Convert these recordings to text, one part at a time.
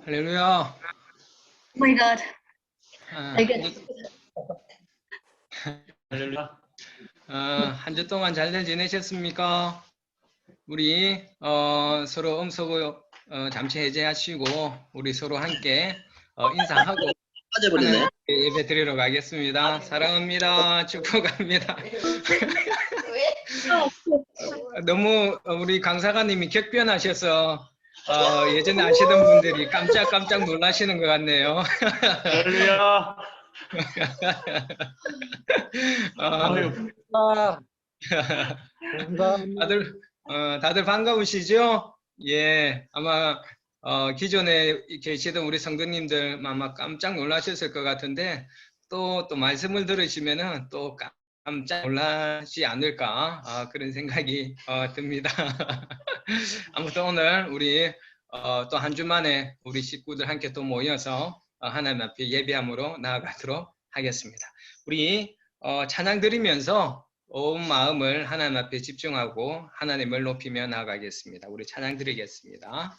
할렐루야. Oh my God. I 아, get 할렐루야. 한 주 동안 잘들 지내셨습니까? 우리 서로 음소거 잠시 해제하시고 우리 서로 함께 인사하고 하나님 예배 드리러 가겠습니다. 사랑합니다. 축복합니다. 너무 우리 강사관님이 격변하셔서 예전에 아시던 분들이 깜짝 놀라시는 것 같네요. 할렐루야. 어, 감사합니다. 다들 반가우시죠? 예, 아마 기존에 계시던 우리 성도님들 아마 깜짝 놀라셨을 것 같은데 또 말씀을 들으시면은 또 깜짝 놀라지 않을까 그런 생각이 듭니다. 아무튼 오늘 우리 또 한 주 만에 우리 식구들 함께 또 모여서 하나님 앞에 예배함으로 나아가도록 하겠습니다. 우리 찬양 드리면서 온 마음을 하나님 앞에 집중하고 하나님을 높이며 나아가겠습니다. 우리 찬양 드리겠습니다.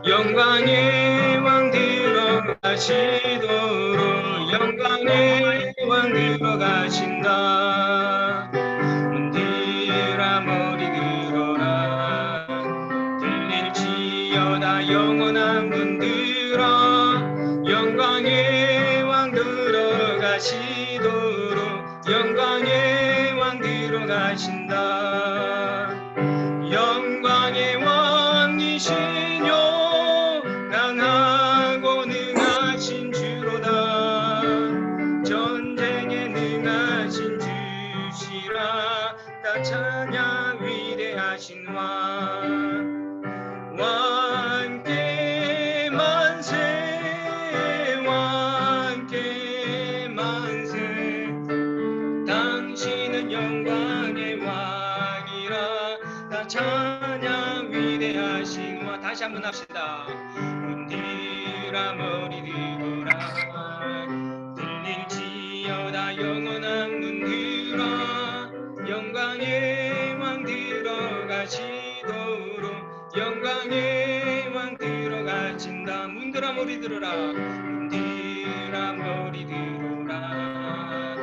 영광의 왕 들어가시도록 영광의 왕 들어가신다. 문들아 머리 들어라 들릴지어다 영원한 문들아 영광의 왕 들어가시도록 영광의 왕 들어가신다. 영광의 왕이시뇨 강하고 능하신 주로다. 전쟁에 능하신 주시라. 다 찬양 위대하신 왕. 왕께 만세 왕께 만세. 당신은 영광의 왕이라. 다 찬양 위대하신 왕. 다시 한번 합시다. 문들아 머리 들어라 들릴지어다 영원한 문들아 영광의 왕 들어가시도록 영광의 왕 들어가신다. 문들아 머리 들어라 문들아 머리 들어라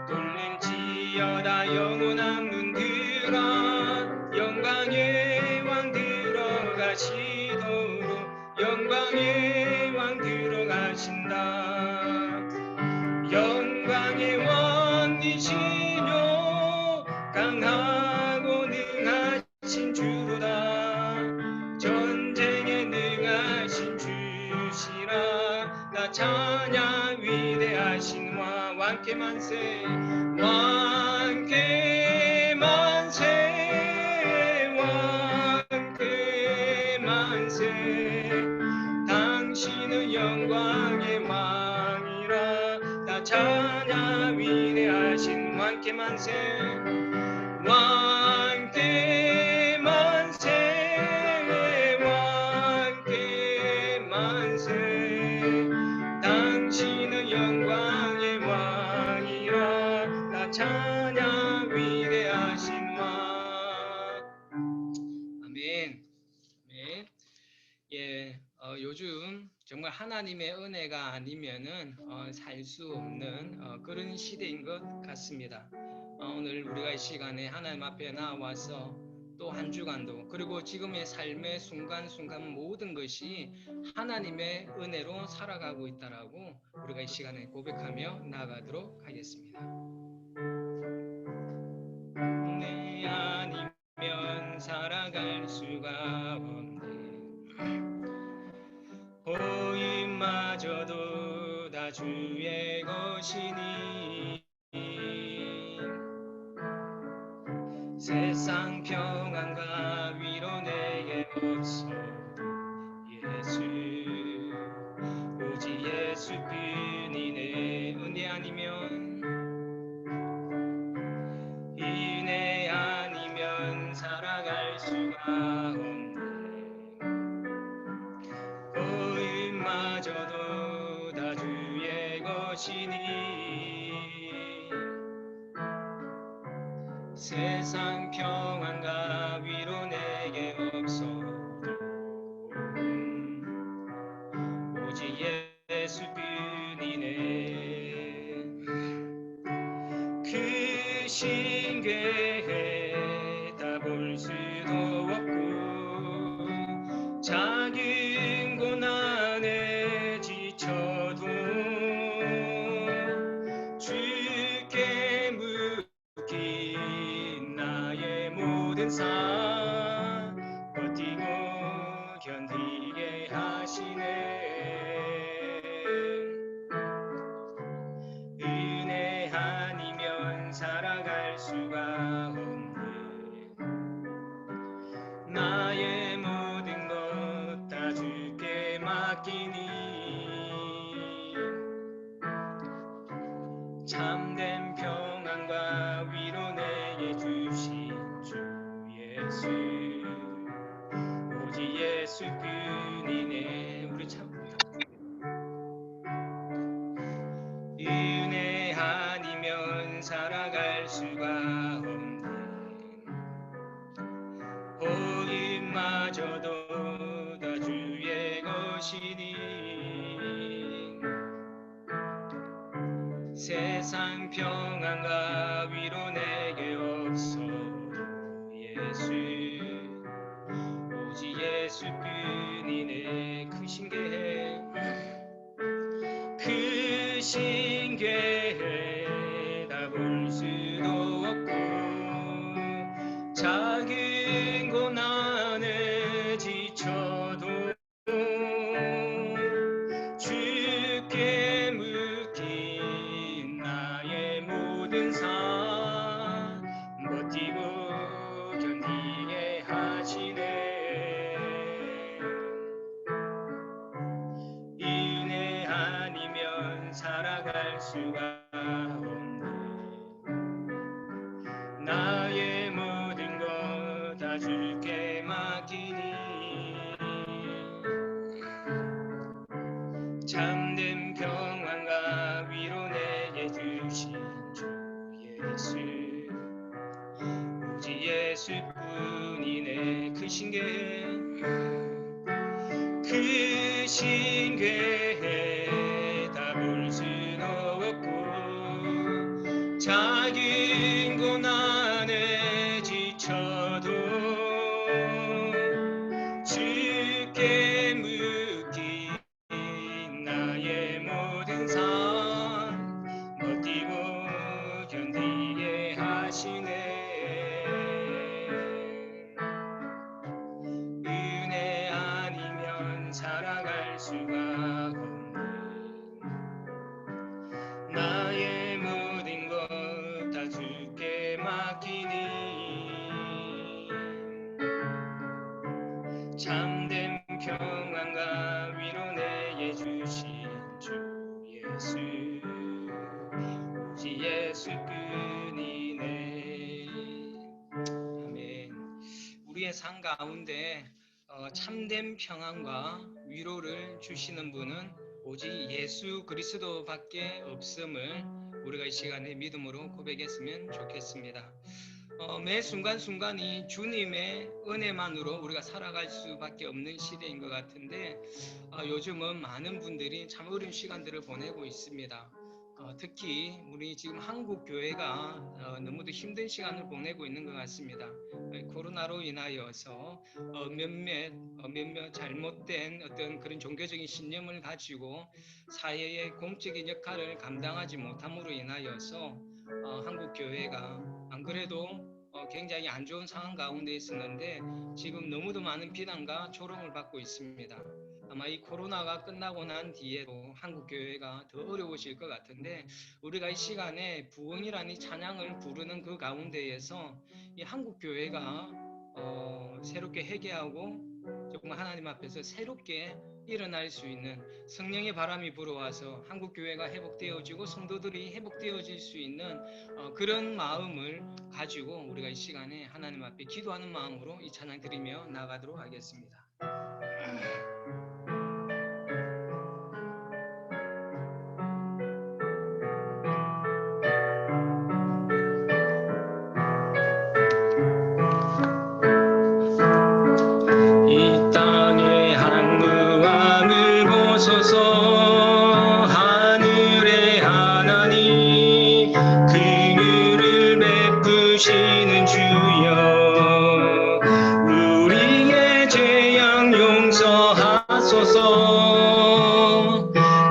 돌릴지어다 영원한 문들아 영광의 왕 들어가시도록 영광의 왕 들어가신다. 영광의 왕이시뇨 강하고 능하신 주로다. 전쟁에 능하신 주시라. 나 찬양 위대하신 왕. 왕께 만세 왕께 만세 왕께 만세. 당신은 영광의 왕이라. 다 찬양 위대하신 왕께 만세 왕께 만세 왕께 만세. 당신은 영광의 왕이라. 다 찬양 위대하신 왕. 아멘. 아멘. 예, 요즘 정말 하나님의 은혜가 아니면은 살 수 없는 그런 시대인 것 같습니다. 오늘 우리가 이 시간에 하나님 앞에 나와서 또 한 주간도 그리고 지금의 삶의 순간순간 모든 것이 하나님의 은혜로 살아가고 있다라고 우리가 이 시간에 고백하며 나아가도록 하겠습니다. 내 아니면 살아갈 수가 없네. 보임마저도 다 주의 것이니 세상 평안과 위로 내게 없어. 예수 오직 예수뿐이 내 은혜 아니면 인내 아니면 살아갈 수가 없네. 세상 평안과 위로 내게 없어도 오직 예수뿐이네. 그 신궤에 다 볼 수도 없고 작은 고난에 지쳐도 주께 묶인 나의 모든 삶 버티고 견디게 하시네. 은혜 아니면 살아갈 수가 없네. 나의 모든 것 다 주께 맡기니 참된 평안과 위로 내게 주신 주 예수 오직 예수뿐이네. 우리 참 은혜 아니면 살아갈 수가 없네. 복음마저도 다 주의 것이니 세상 평안과 위로 내게 없어도 예수 오직 예수뿐이네. 그 신궤에 그 신궤에 다 볼 수도 없고 작은 고난에 지쳐도 주께 묶인 나의 모든 삶 버티고 견디게 하시네. 은혜 아니면 살아갈 수가 없네. 나의 모든 것 다 주께 맡기니 참된 평안과 위로 내게 주신 주 예수 오직 예수뿐이네. 그 신궤에 다 볼 수도 없고 작은 고난에 지쳐도 주께 묶인 나의 모든 삶 버티고 견디게 하시네. 은혜 아니면 살아갈 수가 없네. 나의 모든 것 다 주께 맡기니 참된 평안과 위로 내게 주신 주 예수 오직 예수뿐이네. 아멘. 우리의 삶 가운데 참된 평안과 위로를 주시는 분은 오직 예수 그리스도밖에 없음을 우리가 이 시간에 믿음으로 고백했으면 좋겠습니다. 매 순간순간이 주님의 은혜만으로 우리가 살아갈 수밖에 없는 시대인 것 같은데 요즘은 많은 분들이 참 어려운 시간들을 보내고 있습니다. 특히 우리 지금 한국 교회가 너무도 힘든 시간을 보내고 있는 것 같습니다. 코로나로 인하여서 몇몇 잘못된 어떤 그런 종교적인 신념을 가지고 사회의 공적인 역할을 감당하지 못함으로 인하여서 한국 교회가 안 그래도 굉장히 안 좋은 상황 가운데 있었는데 지금 너무도 많은 비난과 조롱을 받고 있습니다. 아마 이 코로나가 끝나고 난 뒤에도 한국 교회가 더 어려워질 것 같은데 우리가 이 시간에 부흥이라는 이 찬양을 부르는 그 가운데에서 이 한국 교회가 새롭게 회개하고 정말 하나님 앞에서 새롭게 일어날 수 있는 성령의 바람이 불어와서 한국 교회가 회복되어지고 성도들이 회복되어질 수 있는 그런 마음을 가지고 우리가 이 시간에 하나님 앞에 기도하는 마음으로 이 찬양 드리며 나가도록 하겠습니다. 베푸시는 주여 우리의 죄악 용서하소서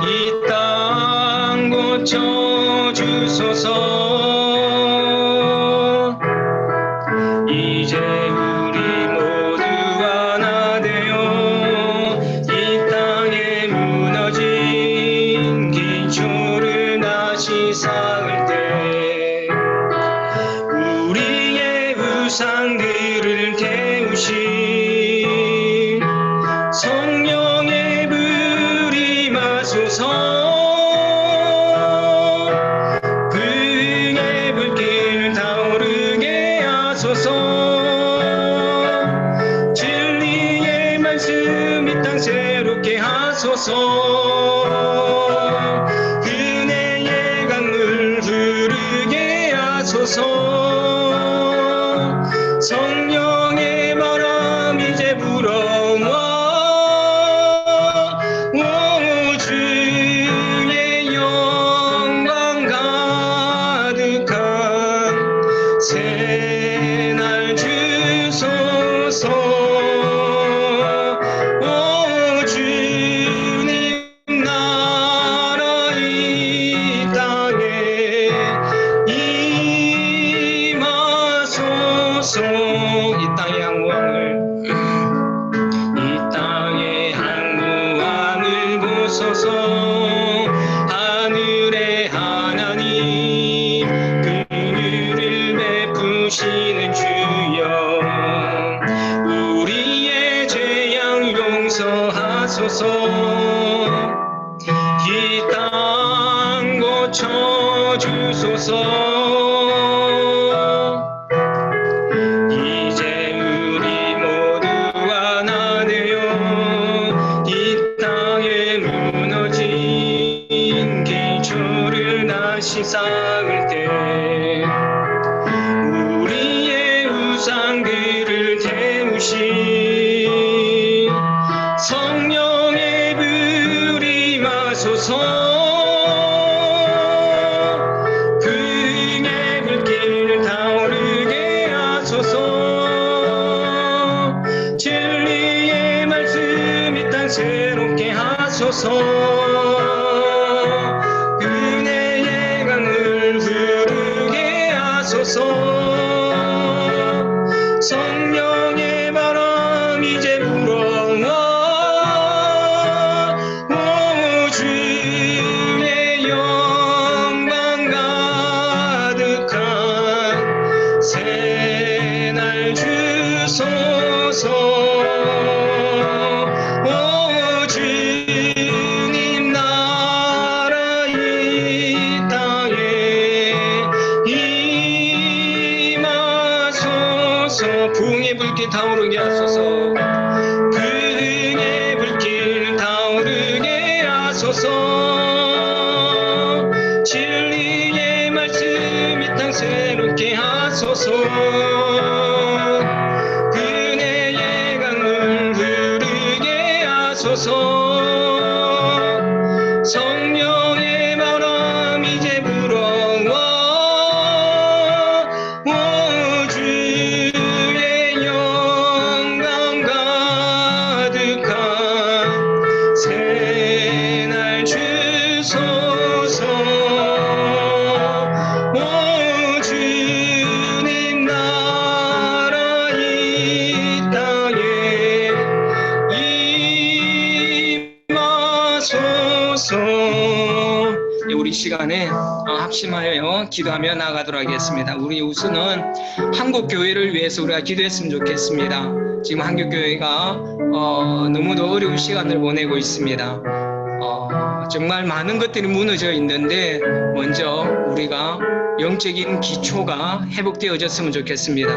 이 땅 고쳐주소서 이제 우리 모두 하나 되어 이 땅에 무너진 기초를 다시 쌓을 때 우리의 우상들을 태우신 성령의 불이 마소서 그의 불길 타오르게 하소서 진리의 말씀 이 땅 새롭게 하소서 은혜의 강물 흐르게 하소서 성령의 바람 이제 불어와 오 주의 영광 가득한 새날 주소서 오 주님 나라 이 땅에 임하소서 이 땅의 항구함을 보소서 하늘의 하나님 긍휼을 베푸시는 주여 우리의 죄악 용서하소서 이 땅 고쳐주소서 이제 우리 모두 하나 되어 이 땅에 무너진 기초를 다시 쌓을 때 우리의 우상들을 태우신 성령의 불이 마소서 그의 불길 타오르게 하소서 진리의 말씀 이 땅 새롭게 하소서 은혜의 강을 흐르게 하소서 성령의 바람 이제 불어와 오 주의 영광 가득한 새날 주소서 오 주님 나라 이 땅에 임하소서 부흥의 불길 타오르게 하소서 부흥의 불길 타오르게 하소서 진리의 말씀 이 땅 새롭게 하소서 은혜의 강을 흐르게 하소서 성령의 바람 이제 불어와 오 주의 영광 가득한 새날 주소서 오 주님 나라 이 땅에 임하소서. 우리 시간에 합심하여 기도하며 나가도록 하겠습니다. 우리 우선은 한국 교회를 위해서 우리가 기도했으면 좋겠습니다. 지금 한국 교회가 너무도 어려운 시간을 보내고 있습니다. 정말 많은 것들이 무너져 있는데 먼저 우리가 영적인 기초가 회복되어졌으면 좋겠습니다.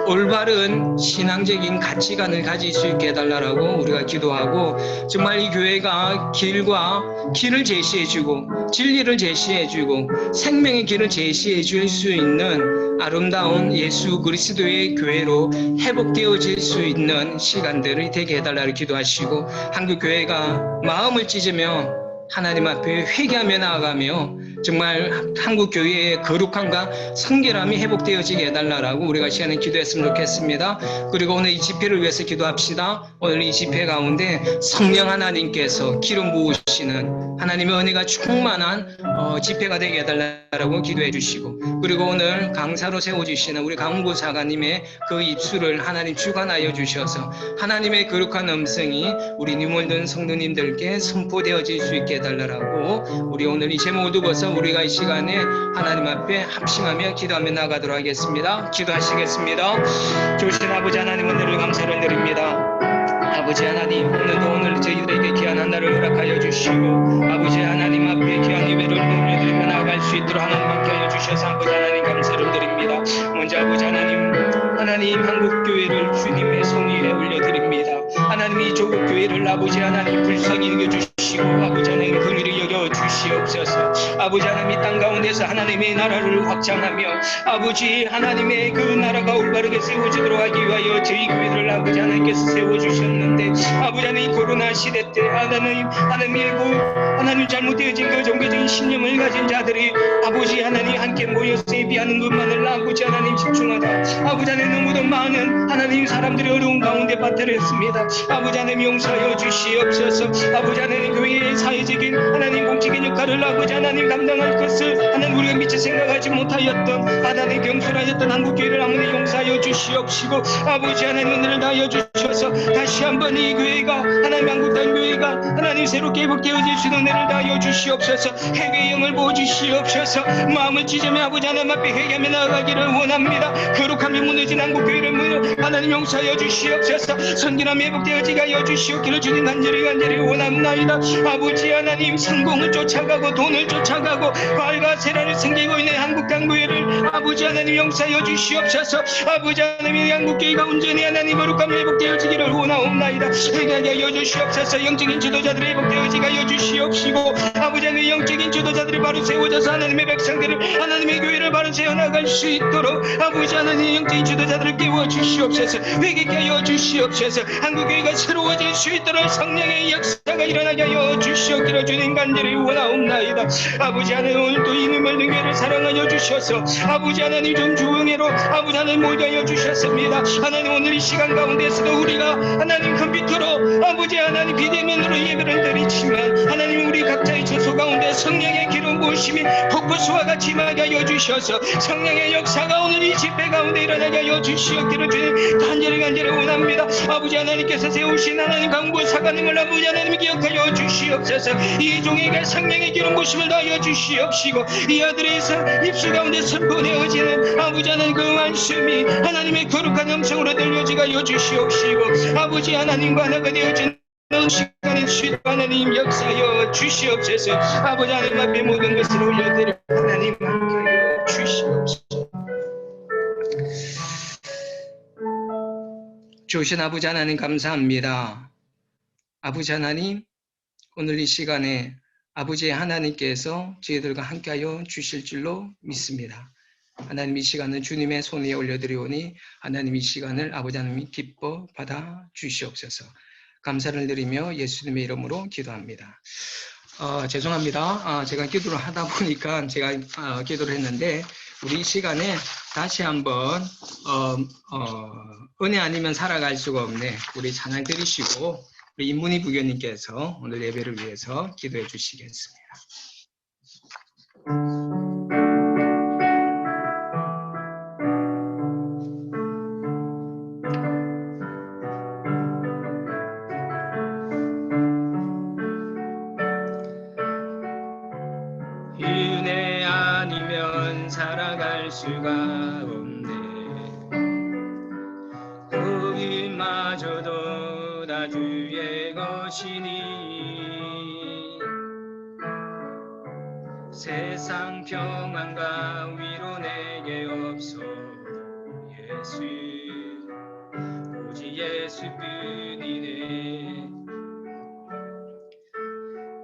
올바른 신앙적인 가치관을 가질 수 있게 해달라고 우리가 기도하고 정말 이 교회가 길을 제시해주고 진리를 제시해주고 생명의 길을 제시해줄 수 있는 아름다운 예수 그리스도의 교회로 회복되어질 수 있는 시간들이 되게 해달라고 기도하시고 한국 교회가 마음을 찢으며 하나님 앞에 회개하며 나아가며 정말 한국 교회의 거룩함과 성결함이 회복되어지게 해달라고 우리가 시간에 기도했으면 좋겠습니다. 그리고 오늘 이 집회를 위해서 기도합시다. 오늘 이 집회 가운데 성령 하나님께서 기름 부으시는 하나님의 은혜가 충만한 집회가 되게 해달라고 기도해 주시고, 그리고 오늘 강사로 세워주시는 우리 강훈구 사관님의 그 입술을 하나님 주관하여 주셔서 하나님의 거룩한 음성이 우리 뉴몰든 성도님들께 선포되어질 수 있게 해달라고 우리 오늘 이 제목을 두고서 우리가 이 시간에 하나님 앞에 합심하며 기도하며 나가도록 하겠습니다. 기도하시겠습니다. 좋으신 아버지 하나님, 오늘을 감사를 드립니다. 아버지 하나님, 오늘 저희들에게 귀한 한 날을 허락하여 주시고 아버지 하나님 앞에 귀한 예배를 올려드리며 나아갈 수 있도록 하나님 함께 하여 주셔서 아버지 하나님 감사를 드립니다. 먼저 아버지 하나님 한국교회를 주님의 손 위에 올려드립니다. 하나님 이 조국교회를 아버지 하나님 불쌍히 여겨주시고 아버지 하나님 긍휼히 여겨주시옵소서. 아버지 하나님 이 땅 가운데서 하나님의 나라를 확장하며 아버지 하나님의 그 나라가 올바르게 세워지도록 하기 위하여 저희 교회를 아버지 하나님께서 세워주셨는데 아버지 하나님 코로나 시대 때 하나님 잘못되어진 그 종교적인 신념을 가진 자들이 아버지 하나님 함께 모여서 예비하는 것만을 아버지 하나님 집중하다 아버지 하나님 너무도 많은 하나님 사람들이 어려운 가운데 빠뜨렸습니다. 아버지 하나님 용서하여 주시옵소서. 아버지 하나님 교회의 사회적인 하나님 공적인 역할을 아버지 하나님 감당할 것을 하나님 우리가 미처 생각하지 못하였던 하나님 경솔하였던 한국교회를 하나님 용서하여 주시옵시고 아버지 하나님 은혜를 다하여 주셔서 다시 한번 이 교회가 하나님 한국당 교회가 하나님 새롭게 회복되어질 수 있는 은혜를 다하여 주시옵소서. 회개의 영을 부어주시옵소서. 마음을 찢으며 아버지 하나님 앞에 회개하며 나아가기를 원합니다. 거룩함이 무너진 한국교회를 하나님 용서하여 주시옵소서. 선진함이 회복되어지게 하여 주시옵기를 주님 간절히 원합나이다. 아버지 하나님 성공을 쫓아가고 돈을 쫓아가고 과일과 세라를 섬기고 있는 한국강교회를 아버지 하나님 용서하여 주시옵소서. 아버지 하나님 한국교회가 온전히 하나님 거룩함이 회복되어지기를 원하옵나이다. 회개하게 하여 주시옵소서. 영적인 지도자들이 회복되어지게 하여 주시옵시고 아버지 하나님 영적인 지도자들이 바로 세워져서 하나님의 백성들을 하나님의 교회를 바로 세워나갈 수 있도록 아버지 하나님 영적인 지도자들을 깨워주시옵소서. 회개케 하여 주시옵소서. 한국교회가 새로워질 수 있도록 성령의 역사가 일어나게 하여 주시옵기를 주님 간절히 원하옵나이다. 아버지 하나님 오늘도 이 모든 교회를 사랑하여 주셔서 아버지 하나님 좀 주응회로 아버지 하나님 모두 하여 주셨습니다. 하나님 오늘 이 시간 가운데서도 우리가 하나님 컴퓨터로 아버지 하나님 비대면으로 예배를 드리지만 하나님 우리 각자의 처소 가운데 성령의 기름 부으심이 폭포수와 같이 임하게 하여 주셔서 성령의 역사가 오늘 이 집회 가운데 일어나게 하여 주시옵기를 주님 간절히 원합니다. 아버지 하나님께서 세우신 하나님 강구 사관님을 아버지 하나님 기억하여 주시옵소서. 이 종에게 성령의 기름 부으심을 다하여 주시옵시고 이 아들의 입술 가운데 선포되어지는 아버지 하나님 그 말씀이 하나님의 거룩한 음성으로 들려지게 하여 주시옵시고 아버지 하나님과 하나가 되어진 시간에 주시고 하나님 역사하여 주시옵소서. 아버지 하나님 앞에 모든 것을 올려드려 하나님 함께하여 주시옵소서. 좋으신 아버지 하나님 감사합니다. 아버지 하나님 오늘 이 시간에 아버지 하나님께서 저희들과 함께하여 주실 줄로 믿습니다. 하나님 이 시간은 주님의 손 위에 올려드리오니 하나님 이 시간을 아버지 하나님이 기뻐 받아 주시옵소서. 감사를 드리며 예수님의 이름으로 기도합니다. 죄송합니다. 제가 기도를 하다 보니까 제가 기도를 했는데 우리 이 시간에 다시 한번 은혜 아니면 살아갈 수가 없네. 우리 찬양 드리시고 우리 인문희 부교님께서 오늘 예배를 위해서 기도해 주시겠습니다. 은혜 아니면 살아갈 수가 없네. 거기마저도 다 주의 것이니 세상 평안과 위로 내게 없어도 예수 오직 예수뿐이네.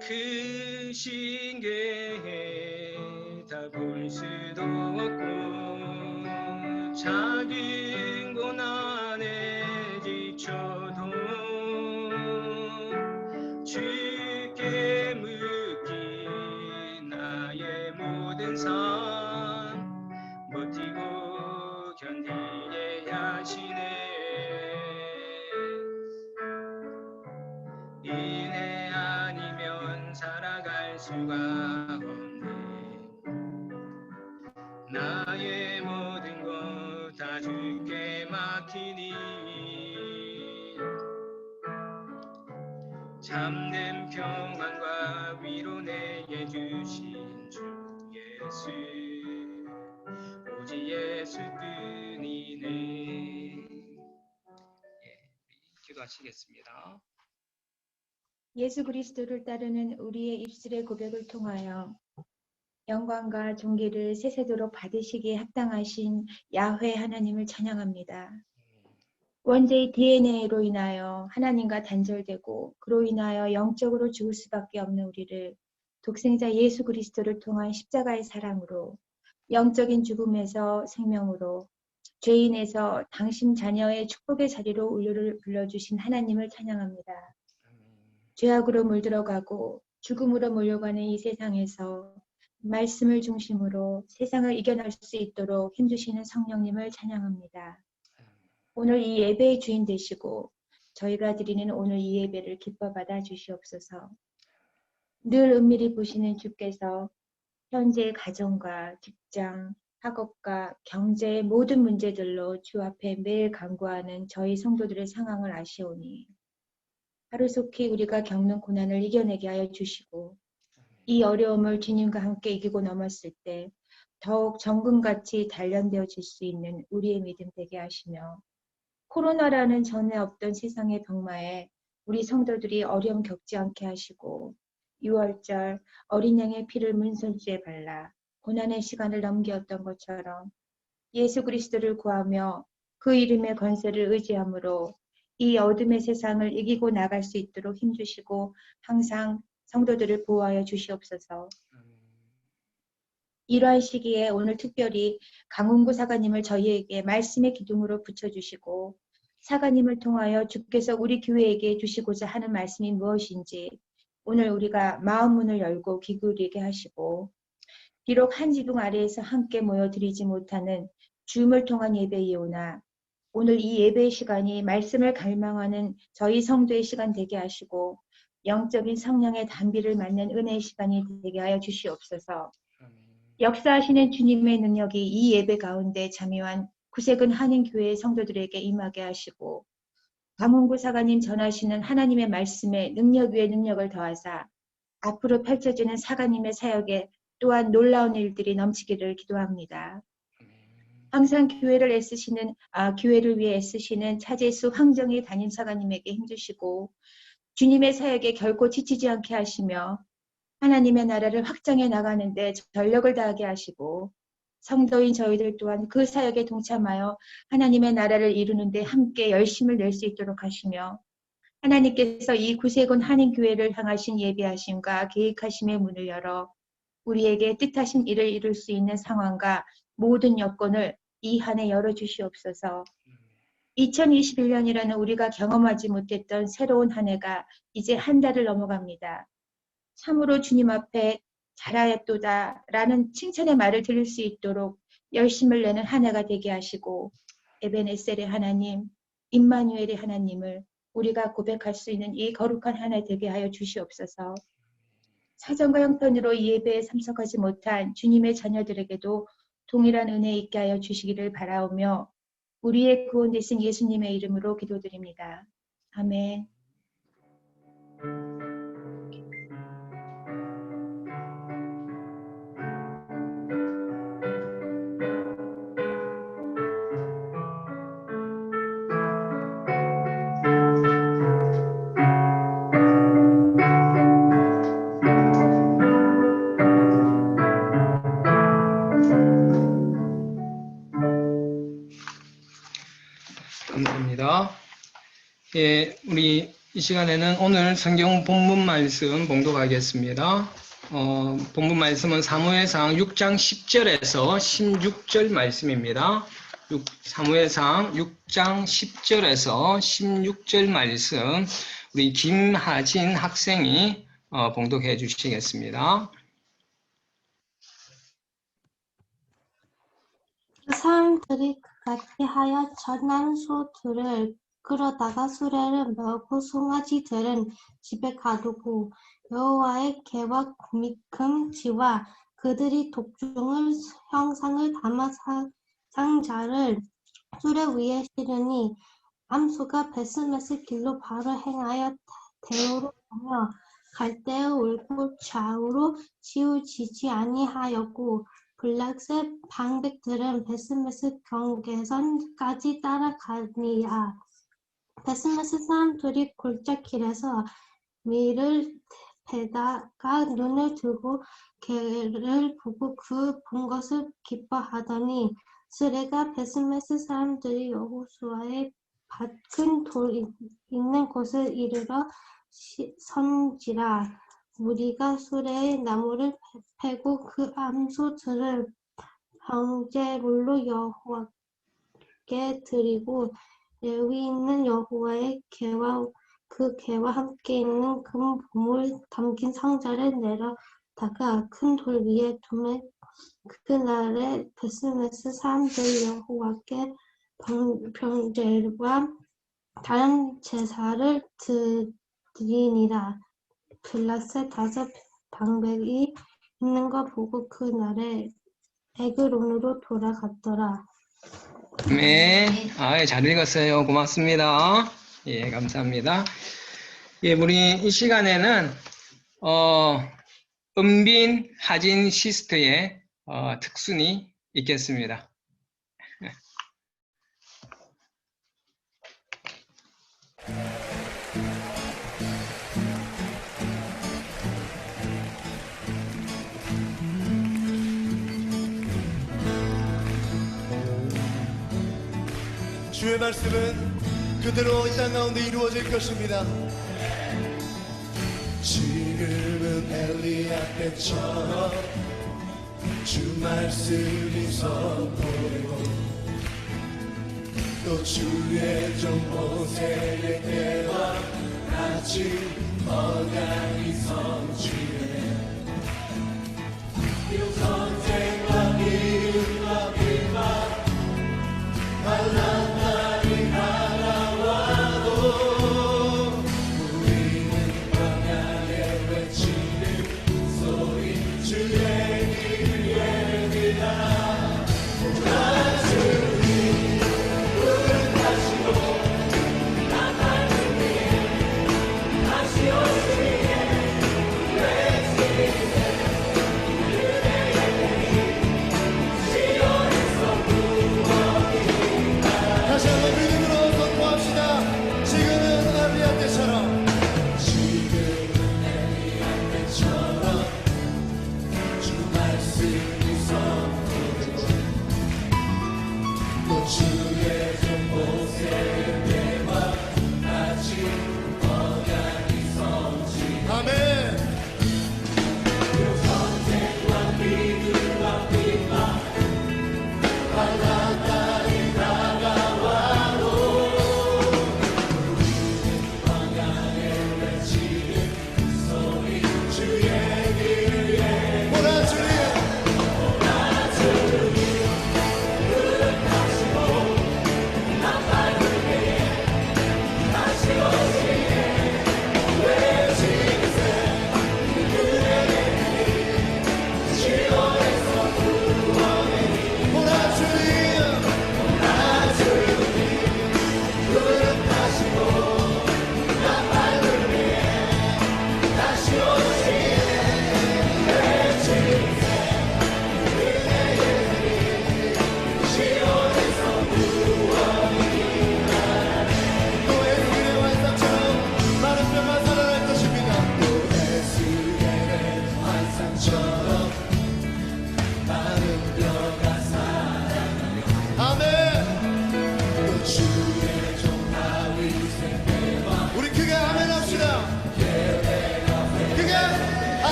그 신계에 다 볼 수도 없고 작은 고난에 지쳐도 주께 묶인 나의 몸 맡기니 참된 평안과 위로 내게 주신 주 예수 오직 예수 뿐이네. 기도하시겠습니다. 예수 그리스도를 따르는 우리의 입술의 고백을 통하여 영광과 존귀를 세세도록 받으시기에 합당하신 야훼 하나님을 찬양합니다. 원죄의 DNA로 인하여 하나님과 단절되고 그로 인하여 영적으로 죽을 수밖에 없는 우리를 독생자 예수 그리스도를 통한 십자가의 사랑으로 영적인 죽음에서 생명으로 죄인에서 당신 자녀의 축복의 자리로 우리를 불러주신 하나님을 찬양합니다. 죄악으로 물들어가고 죽음으로 몰려가는 이 세상에서 말씀을 중심으로 세상을 이겨낼 수 있도록 힘주시는 성령님을 찬양합니다. 오늘 이 예배의 주인 되시고 저희가 드리는 오늘 이 예배를 기뻐 받아 주시옵소서. 늘 은밀히 보시는 주께서 현재의 가정과 직장, 학업과 경제의 모든 문제들로 주 앞에 매일 간구하는 저희 성도들의 상황을 아시오니 하루속히 우리가 겪는 고난을 이겨내게 하여 주시고 이 어려움을 주님과 함께 이기고 넘었을 때 더욱 정금같이 단련되어질 수 있는 우리의 믿음 되게 하시며 코로나라는 전에 없던 세상의 병마에 우리 성도들이 어려움 겪지 않게 하시고 6월절 어린 양의 피를 문설주에 발라 고난의 시간을 넘기었던 것처럼 예수 그리스도를 구하며 그 이름의 권세를 의지함으로 이 어둠의 세상을 이기고 나갈 수 있도록 힘주시고 항상 성도들을 보호하여 주시옵소서. 이러한 시기에 오늘 특별히 강훈구 사가님을 저희에게 말씀의 기둥으로 붙여주시고 사가님을 통하여 주께서 우리 교회에게 주시고자 하는 말씀이 무엇인지 오늘 우리가 마음문을 열고 귀 기울이게 하시고 비록 한 지붕 아래에서 함께 모여드리지 못하는 줌을 통한 예배이오나 오늘 이 예배의 시간이 말씀을 갈망하는 저희 성도의 시간 되게 하시고 영적인 성령의 단비를 맞는 은혜의 시간이 되게 하여 주시옵소서. 역사하시는 주님의 능력이 이 예배 가운데 잠요한 구세군 한인교회의 성도들에게 임하게 하시고 강훈구 사가님 전하시는 하나님의 말씀에 능력 위에 능력을 더하사 앞으로 펼쳐지는 사가님의 사역에 또한 놀라운 일들이 넘치기를 기도합니다. 항상 교회를 위해 애쓰시는 차재수 황정희 담임 사가님에게 힘주시고 주님의 사역에 결코 지치지 않게 하시며 하나님의 나라를 확장해 나가는데 전력을 다하게 하시고 성도인 저희들 또한 그 사역에 동참하여 하나님의 나라를 이루는 데 함께 열심을 낼 수 있도록 하시며 하나님께서 이 구세군 한인교회를 향하신 예비하심과 계획하심의 문을 열어 우리에게 뜻하신 일을 이룰 수 있는 상황과 모든 여건을 이 한 해 열어주시옵소서. 2021년이라는 우리가 경험하지 못했던 새로운 한 해가 이제 한 달을 넘어갑니다. 참으로 주님 앞에 잘하였도다 라는 칭찬의 말을 들을 수 있도록 열심을 내는 한 해가 되게 하시고 에베네셀의 하나님, 임마누엘의 하나님을 우리가 고백할 수 있는 이 거룩한 한 해 되게 하여 주시옵소서. 사정과 형편으로 이 예배에 참석하지 못한 주님의 자녀들에게도 동일한 은혜 있게 하여 주시기를 바라오며 우리의 구원 되신 예수님의 이름으로 기도드립니다. 아멘. 감사합니다. 예, 우리 이 시간에는 오늘 성경 본문 말씀 봉독하겠습니다. 본문 말씀은 사무엘상 6장 10절에서 16절 말씀입니다. 사무엘상 6장 10절에서 16절 말씀 우리 김하진 학생이 봉독해 주시겠습니다. 그 사람들이 그같이 하여 전한 소들을 끌어다가 수레를 메고 송아지들은 집에 가두고 여호와의 개와 금지와 그들이 독종을 형상을 담아 상자를 수레 위에 실으니 암소가 베스메스 길로 바로 행하여 대우로 가며 갈대의 울고 좌우로 치우치지 아니하였고 블락색 방백들은 베스메스 경계선까지 따라가니라. 베스메스 사람들이 골짜길에서 밀을 베다가 눈을 들고 개를 보고 그 본 것을 기뻐하더니 수레가 베스메스 사람들이 여호수아의 큰 돌 있는 곳을 이르러 선지라. 우리가 수레의 나무를 패고 그 암소들을 번제물로 여호와께 드리고 레위 있는 여호와의 개와 그 개와 함께 있는 금 보물 담긴 상자를 내려다가 큰 돌 위에 두매 그날에 베스메스 사람들이 여호와께 번제와 다른 제사를 드리니라. 블라세 5 방백이 있는 거 보고 그날에 에그론으로 돌아갔더라. 네, 잘 읽었어요. 고맙습니다. 예, 감사합니다. 예, 우리 이 시간에는 은빈 하진 시스트의 특순이 있겠습니다. 주의 말씀은 그대로 이 땅 가운데 이루어질 것입니다. 지금은 엘리야 때처럼 주 말씀이 선포되고 또 주의 종 모세에게와 같이 언약이 성취되네. 비록 전쟁과 미움과 비방 반란 날이 다가와도 우리는 광야에 외치는 소리 주의 길을 예비하라. 나 주님 부르시고 나 밟은 뒤에 다시 오시기에 외치네. 다시 한번 믿음으로 선포합시다. 지금은 엘리야 때처럼 주 말씀이 선포되고 또 주의 종 모세에게와 같이 언약이 성취. 아멘. 전쟁과 비극과 비방 반란 날이 다가와도 우리는 광야에 외치는 소리 주의 길을 예. 보라 주님 부르시고 나 밟을 때에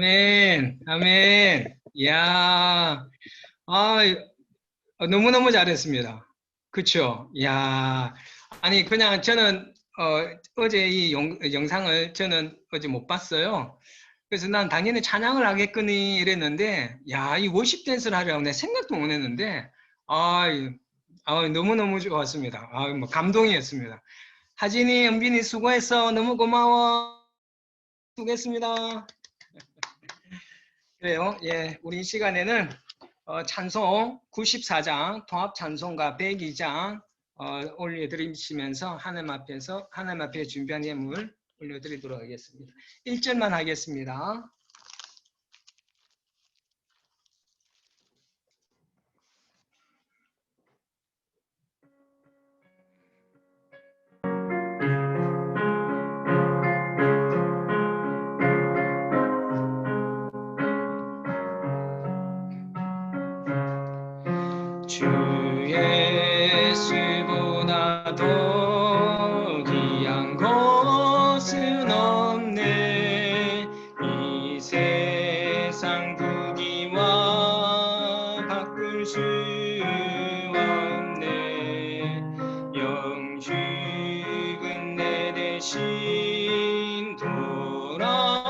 아멘, 아멘. 이야, 아, 너무너무 잘했습니다. 그쵸? 이야, 아니, 그냥 저는, 어제 이 영상을 저는 어제 못 봤어요. 그래서 난 당연히 찬양을 하겠거니 이랬는데, 야, 이 워십 댄스를 하려고 내 생각도 못 했는데, 아, 너무너무 좋았습니다. 뭐 감동이었습니다. 하진이, 은빈이 수고했어. 너무 고마워. 수고했습니다. 그래요. 예, 우리 이 시간에는 찬송 94장, 통합 찬송가 102장 올려드리시면서 하나님 앞에 준비한 예물 올려드리도록 하겠습니다. 1절만 하겠습니다. 주 예수보다 더 귀한 것은 없네. 이 세상 부귀와 바꿀 수 없네. 영육은 내 대신 돌아가시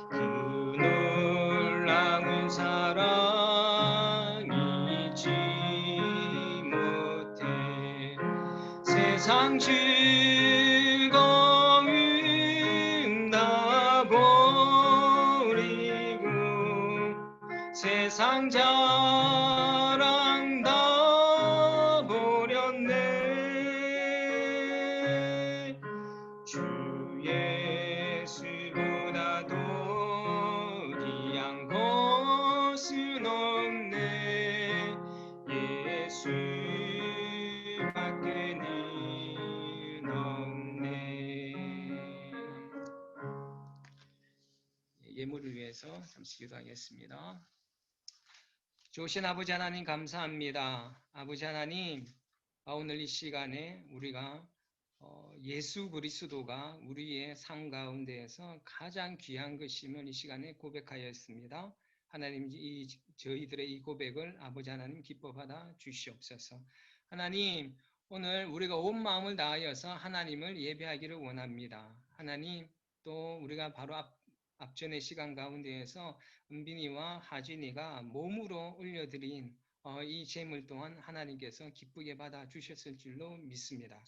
그 놀라운 사랑 잊지 못해. 세상 즐거움 다 버리고 세상 자랑 다 버렸네. 주 예수보다 더 귀한 것은 없네. 예수밖에는 없네. 예물을 위해서 잠시 기도하겠습니다. 좋으신 아버지 하나님 감사합니다. 아버지 하나님, 오늘 이 시간에 우리가 예수 그리스도가 우리의 삶 가운데에서 가장 귀한 것임을 이 시간에 고백하였습니다. 하나님, 저희들의 이 고백을 아버지 하나님 기뻐 받아 주시옵소서. 하나님, 오늘 우리가 온 마음을 다하여서 하나님을 예배하기를 원합니다. 하나님, 또 우리가 바로 앞전의 시간 가운데에서 은빈이와 하진이가 몸으로 올려드린 이 제물 또한 하나님께서 기쁘게 받아 주셨을 줄로 믿습니다.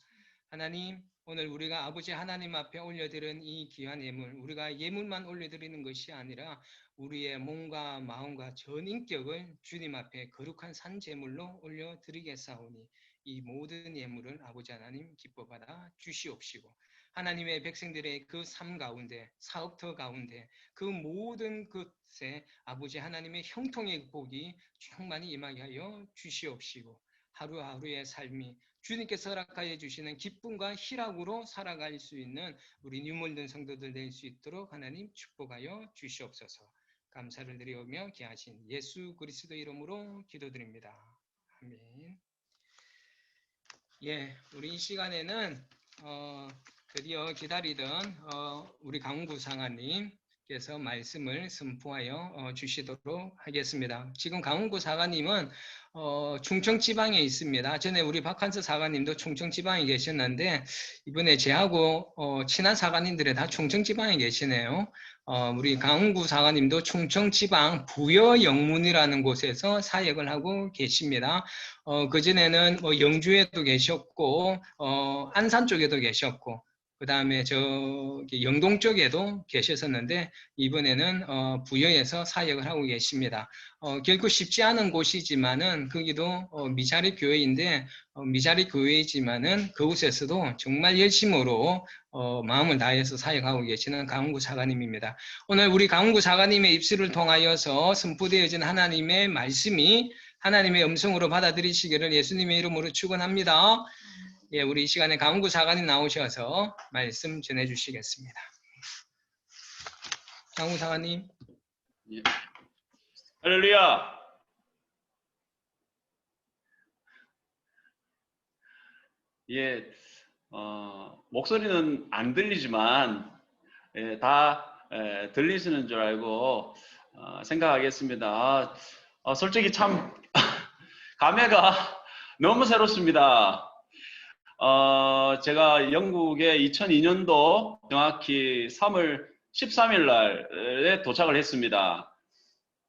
하나님, 오늘 우리가 아버지 하나님 앞에 올려드린 이 귀한 예물, 우리가 예물만 올려드리는 것이 아니라 우리의 몸과 마음과 전 인격을 주님 앞에 거룩한 산 제물로 올려드리겠사오니 이 모든 예물을 아버지 하나님 기뻐 받아 주시옵시고 하나님의 백성들의 그 삶 가운데, 사업터 가운데 그 모든 것에 아버지 하나님의 형통의 복이 충만히 임하게 하여 주시옵시고 하루하루의 삶이 주님께서 허락하여 주시는 기쁨과 희락으로 살아갈 수 있는 우리 유물된 성도들 될 수 있도록 하나님 축복하여 주시옵소서. 감사를 드리오며 귀하신 예수 그리스도 이름으로 기도드립니다. 아멘. 예, 우리 이 시간에는 드디어 기다리던 우리 강구 사관님께서 말씀을 선포하여 주시도록 하겠습니다. 지금 강구 사관님은 충청 지방에 있습니다. 전에 우리 박한서 사관님도 충청 지방에 계셨는데 이번에 제하고 친한 사관님들이 다 충청 지방에 계시네요. 우리 강구 사관님도 충청 지방 부여 영문이라는 곳에서 사역을 하고 계십니다. 그전에는 뭐 영주에도 계셨고 안산 쪽에도 계셨고 그 다음에 저기 영동 쪽에도 계셨었는데 이번에는 부여에서 사역을 하고 계십니다. 결코 쉽지 않은 곳이지만은 거기도 미자리 교회인데 미자리 교회이지만은 그곳에서도 정말 열심으로 마음을 다해서 사역하고 계시는 강훈구 사관님입니다. 오늘 우리 강훈구 사관님의 입술을 통하여서 선포되어진 하나님의 말씀이 하나님의 음성으로 받아들이시기를 예수님의 이름으로 축원합니다. 예, 우리 이 시간에 강훈구 사관님 나오셔서 말씀 전해주시겠습니다. 강훈구 사관님. 예. 할렐루야. 예, 목소리는 안 들리지만 다 들리시는 줄 알고 생각하겠습니다. 솔직히 참 감회가 너무 새롭습니다. 제가 영국에 2002년도 정확히 3월 13일 날에 도착을 했습니다.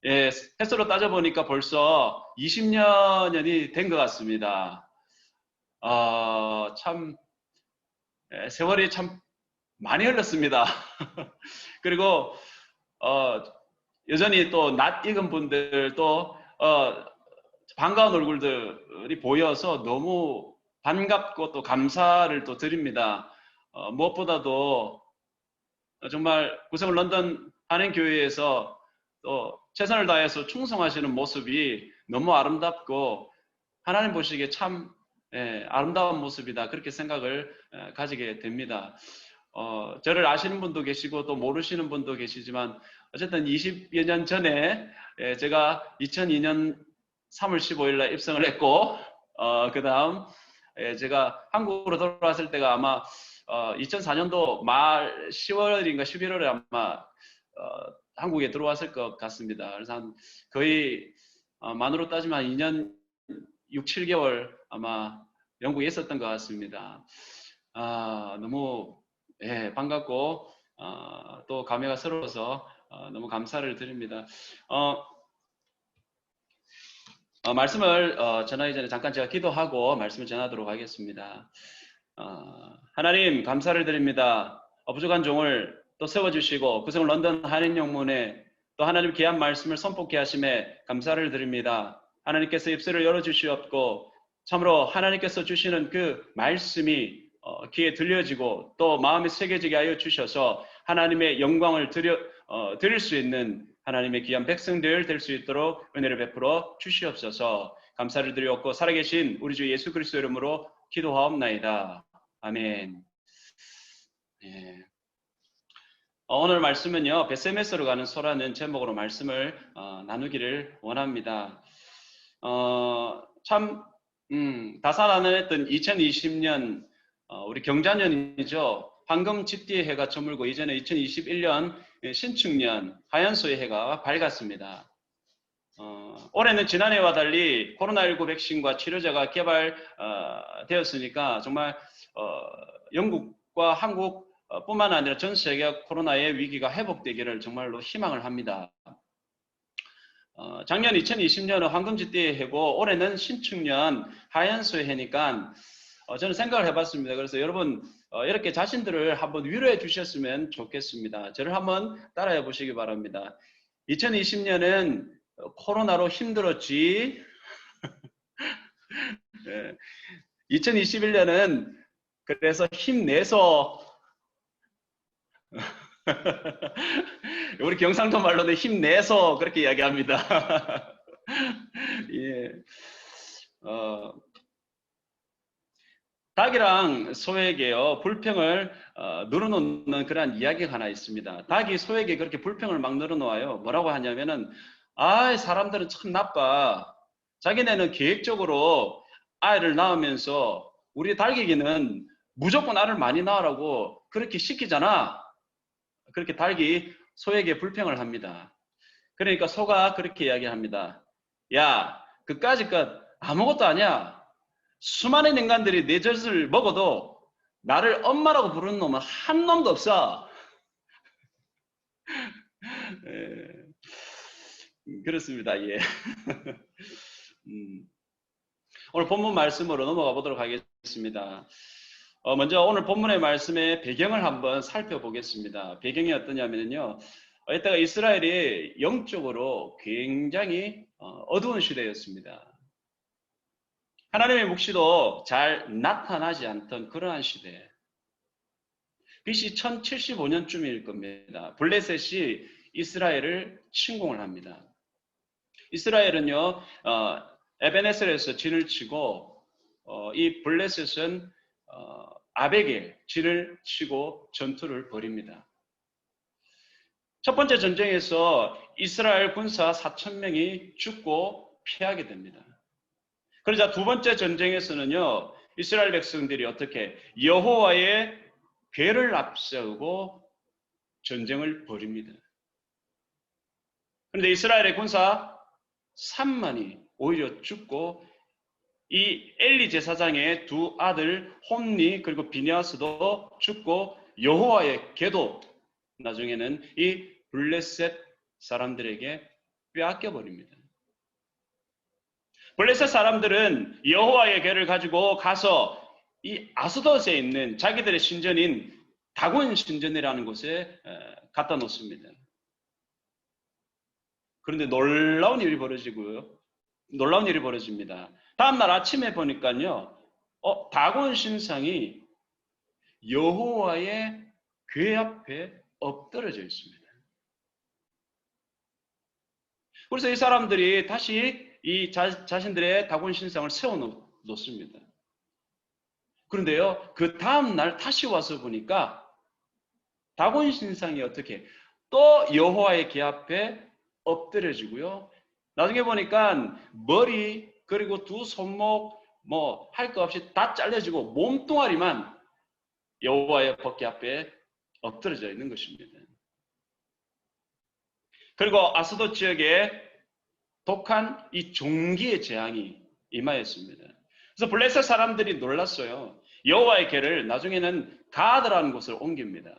예, 횟수로 따져보니까 벌써 20년이 된 것 같습니다. 참, 세월이 참 많이 흘렀습니다. 그리고, 여전히 또 낯익은 분들도, 반가운 얼굴들이 보여서 너무 반갑고 또 감사를 또 드립니다. 무엇보다도 정말 구세군 런던 한인교회에서 또 최선을 다해서 충성하시는 모습이 너무 아름답고 하나님 보시기에 참 아름다운 모습이다. 그렇게 생각을 가지게 됩니다. 저를 아시는 분도 계시고 또 모르시는 분도 계시지만 어쨌든 20여 년 전에 제가 2002년 3월 15일 날 입성을 했고 그 다음 제가 한국으로 돌아왔을 때가 아마 2004년도 말 10월인가 11월에 아마 한국에 들어왔을 것 같습니다. 그래서 한 거의 만으로 따지면 2년 6, 7개월 아마 영국에 있었던 것 같습니다. 너무 반갑고 또 감회가 새로워서 너무 감사를 드립니다. 말씀을 전하기 전에 잠깐 제가 기도하고 말씀을 전하도록 하겠습니다. 하나님 감사를 드립니다. 부족한 종을 또 세워주시고 구세군 런던 한인영문에 또 하나님 귀한 말씀을 선포케 하심에 감사를 드립니다. 하나님께서 입술을 열어주시옵고 참으로 하나님께서 주시는 그 말씀이 귀에 들려지고 또 마음에 새겨지게 하여 주셔서 하나님의 영광을 드릴 수 있는 하나님의 귀한 백성들 될 수 있도록 은혜를 베풀어 주시옵소서. 감사를 드리옵고 살아계신 우리 주 예수 그리스도 이름으로 기도하옵나이다. 아멘. 오늘 말씀은요, 베세메스로 가는 소라는 제목으로 말씀을 나누기를 원합니다. 참 다사다난했던 2020년 우리 경자년이죠. 황금 집뒤의 해가 저물고 이제는 2021년 신축년 하얀소의 해가 밝았습니다. 올해는 지난해와 달리 코로나19 백신과 치료제가 개발되었으니까 정말 영국과 한국 뿐만 아니라 전 세계 코로나의 위기가 회복되기를 정말로 희망을 합니다. 작년 2020년은 황금집뒤의 해고 올해는 신축년 하얀소의 해니까 저는 생각을 해봤습니다. 그래서 여러분 이렇게 자신들을 한번 위로해 주셨으면 좋겠습니다. 저를 한번 따라해 보시기 바랍니다. 2020년은 코로나로 힘들었지. 2021년은 그래서 힘내서 우리 경상도 말로는 힘내서 그렇게 이야기합니다. 예. 닭이랑 소에게요 불평을 늘어놓는 그런 이야기가 하나 있습니다. 닭이 소에게 그렇게 불평을 막 늘어놓아요. 뭐라고 하냐면은 사람들은 참 나빠. 자기네는 계획적으로 아이를 낳으면서 우리 닭에게는 무조건 알을 많이 낳으라고 그렇게 시키잖아. 그렇게 닭이 소에게 불평을 합니다. 그러니까 소가 그렇게 이야기합니다. 야, 그까짓 것 아무것도 아니야. 수많은 인간들이 내 젖을 먹어도 나를 엄마라고 부르는 놈은 한 놈도 없어. 그렇습니다. 예. 오늘 본문 말씀으로 넘어가 보도록 하겠습니다. 먼저 오늘 본문의 말씀의 배경을 한번 살펴보겠습니다. 배경이 어떠냐면요. 이때가 이스라엘이 영적으로 굉장히 어두운 시대였습니다. 하나님의 묵시도 잘 나타나지 않던 그러한 시대. BC 1075년쯤일 겁니다. 블레셋이 이스라엘을 침공을 합니다. 이스라엘은요, 에베네셀에서 진을 치고, 이 블레셋은 아베게 진을 치고 전투를 벌입니다. 첫 번째 전쟁에서 이스라엘 군사 4,000명이 죽고 피하게 됩니다. 그러자 두 번째 전쟁에서는요, 이스라엘 백성들이 어떻게 여호와의 괴를 앞세우고 전쟁을 벌입니다. 그런데 이스라엘의 군사 3만이 오히려 죽고 이 엘리 제사장의 두 아들 홈니 그리고 비니아스도 죽고 여호와의 궤도 나중에는 이 블레셋 사람들에게 빼앗겨 버립니다. 블레셋 사람들은 여호와의 궤를 가지고 가서 이 아스돗에 있는 자기들의 신전인 다곤 신전이라는 곳에 갖다 놓습니다. 그런데 놀라운 일이 벌어집니다. 다음날 아침에 보니까요, 다곤 신상이 여호와의 궤 앞에 엎드러져 있습니다. 그래서 이 사람들이 다시 이 자신들의 다곤 신상을 세워 놓습니다. 그런데요, 그 다음날 다시 와서 보니까 다곤 신상이 어떻게 또 여호와의 궤 앞에 엎드려지고요. 나중에 보니까 머리 그리고 두 손목 뭐 할 거 없이 다 잘려지고 몸뚱아리만 여호와의 법궤 앞에 엎드려져 있는 것입니다. 그리고 아스돗 지역에 독한 이 종기의 재앙이 임하였습니다. 그래서 블레셋 사람들이 놀랐어요. 여호와의 궤를 나중에는 가드라는 곳을 옮깁니다.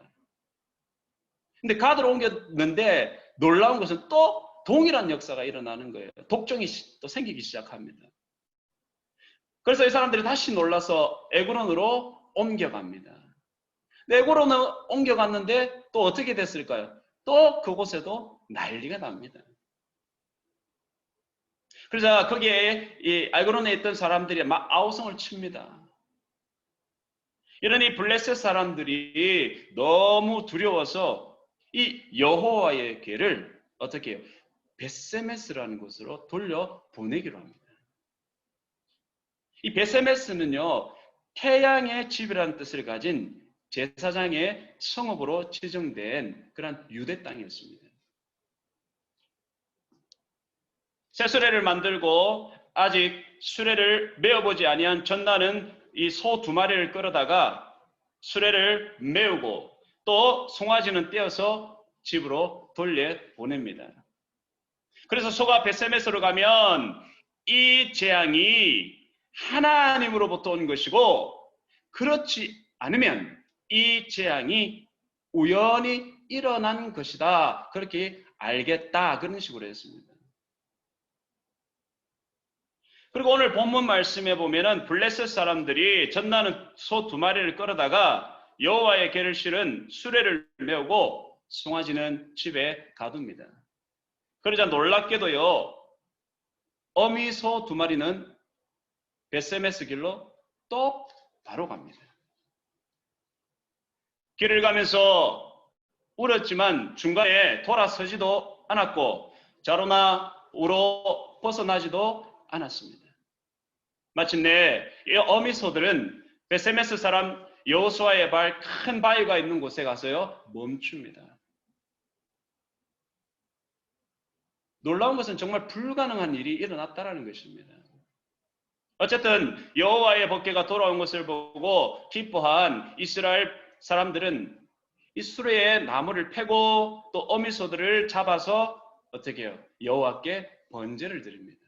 근데 가드로 옮겼는데 놀라운 것은 또 동일한 역사가 일어나는 거예요. 독종이 또 생기기 시작합니다. 그래서 이 사람들이 다시 놀라서 에그론으로 옮겨갑니다. 에그론으로 옮겨갔는데 또 어떻게 됐을까요? 또 그곳에도 난리가 납니다. 그래서 거기에 이 에그론에 있던 사람들이 막 아우성을 칩니다. 이러니 블레셋 사람들이 너무 두려워서 이 여호와의 궤를 어떻게 해요? 벳세메스라는 곳으로 돌려 보내기로 합니다. 이 벳세메스는요, 태양의 집이라는 뜻을 가진 제사장의 성읍으로 지정된 그런 유대 땅이었습니다. 새 수레를 만들고 아직 수레를 메어보지 아니한 전나는 이 소 2마리를 끌어다가 수레를 메우고 또 송아지는 떼어서 집으로 돌려 보냅니다. 그래서 소가 벳세메스로 가면 이 재앙이 하나님으로부터 온 것이고 그렇지 않으면 이 재앙이 우연히 일어난 것이다. 그렇게 알겠다. 그런 식으로 했습니다. 그리고 오늘 본문 말씀에 보면은 블레셋 사람들이 전나는 소 2마리를 끌어다가 여호와의 궤를 실은 수레를 메우고 송아지는 집에 가둡니다. 그러자 놀랍게도요, 어미 소 2마리는 벳세메스 길로 또 바로 갑니다. 길을 가면서 울었지만 중간에 돌아서지도 않았고 좌로나 우로 벗어나지도 않았습니다. 마침내 이 어미 소들은 벳세메스 사람 여호수아의 발 큰 바위가 있는 곳에 가서요 멈춥니다. 놀라운 것은 정말 불가능한 일이 일어났다라는 것입니다. 어쨌든 여호와의 법궤가 돌아온 것을 보고 기뻐한 이스라엘 사람들은 이 수레에 나무를 패고 또 어미소들을 잡아서 어떻게 해요? 여호와께 번제를 드립니다.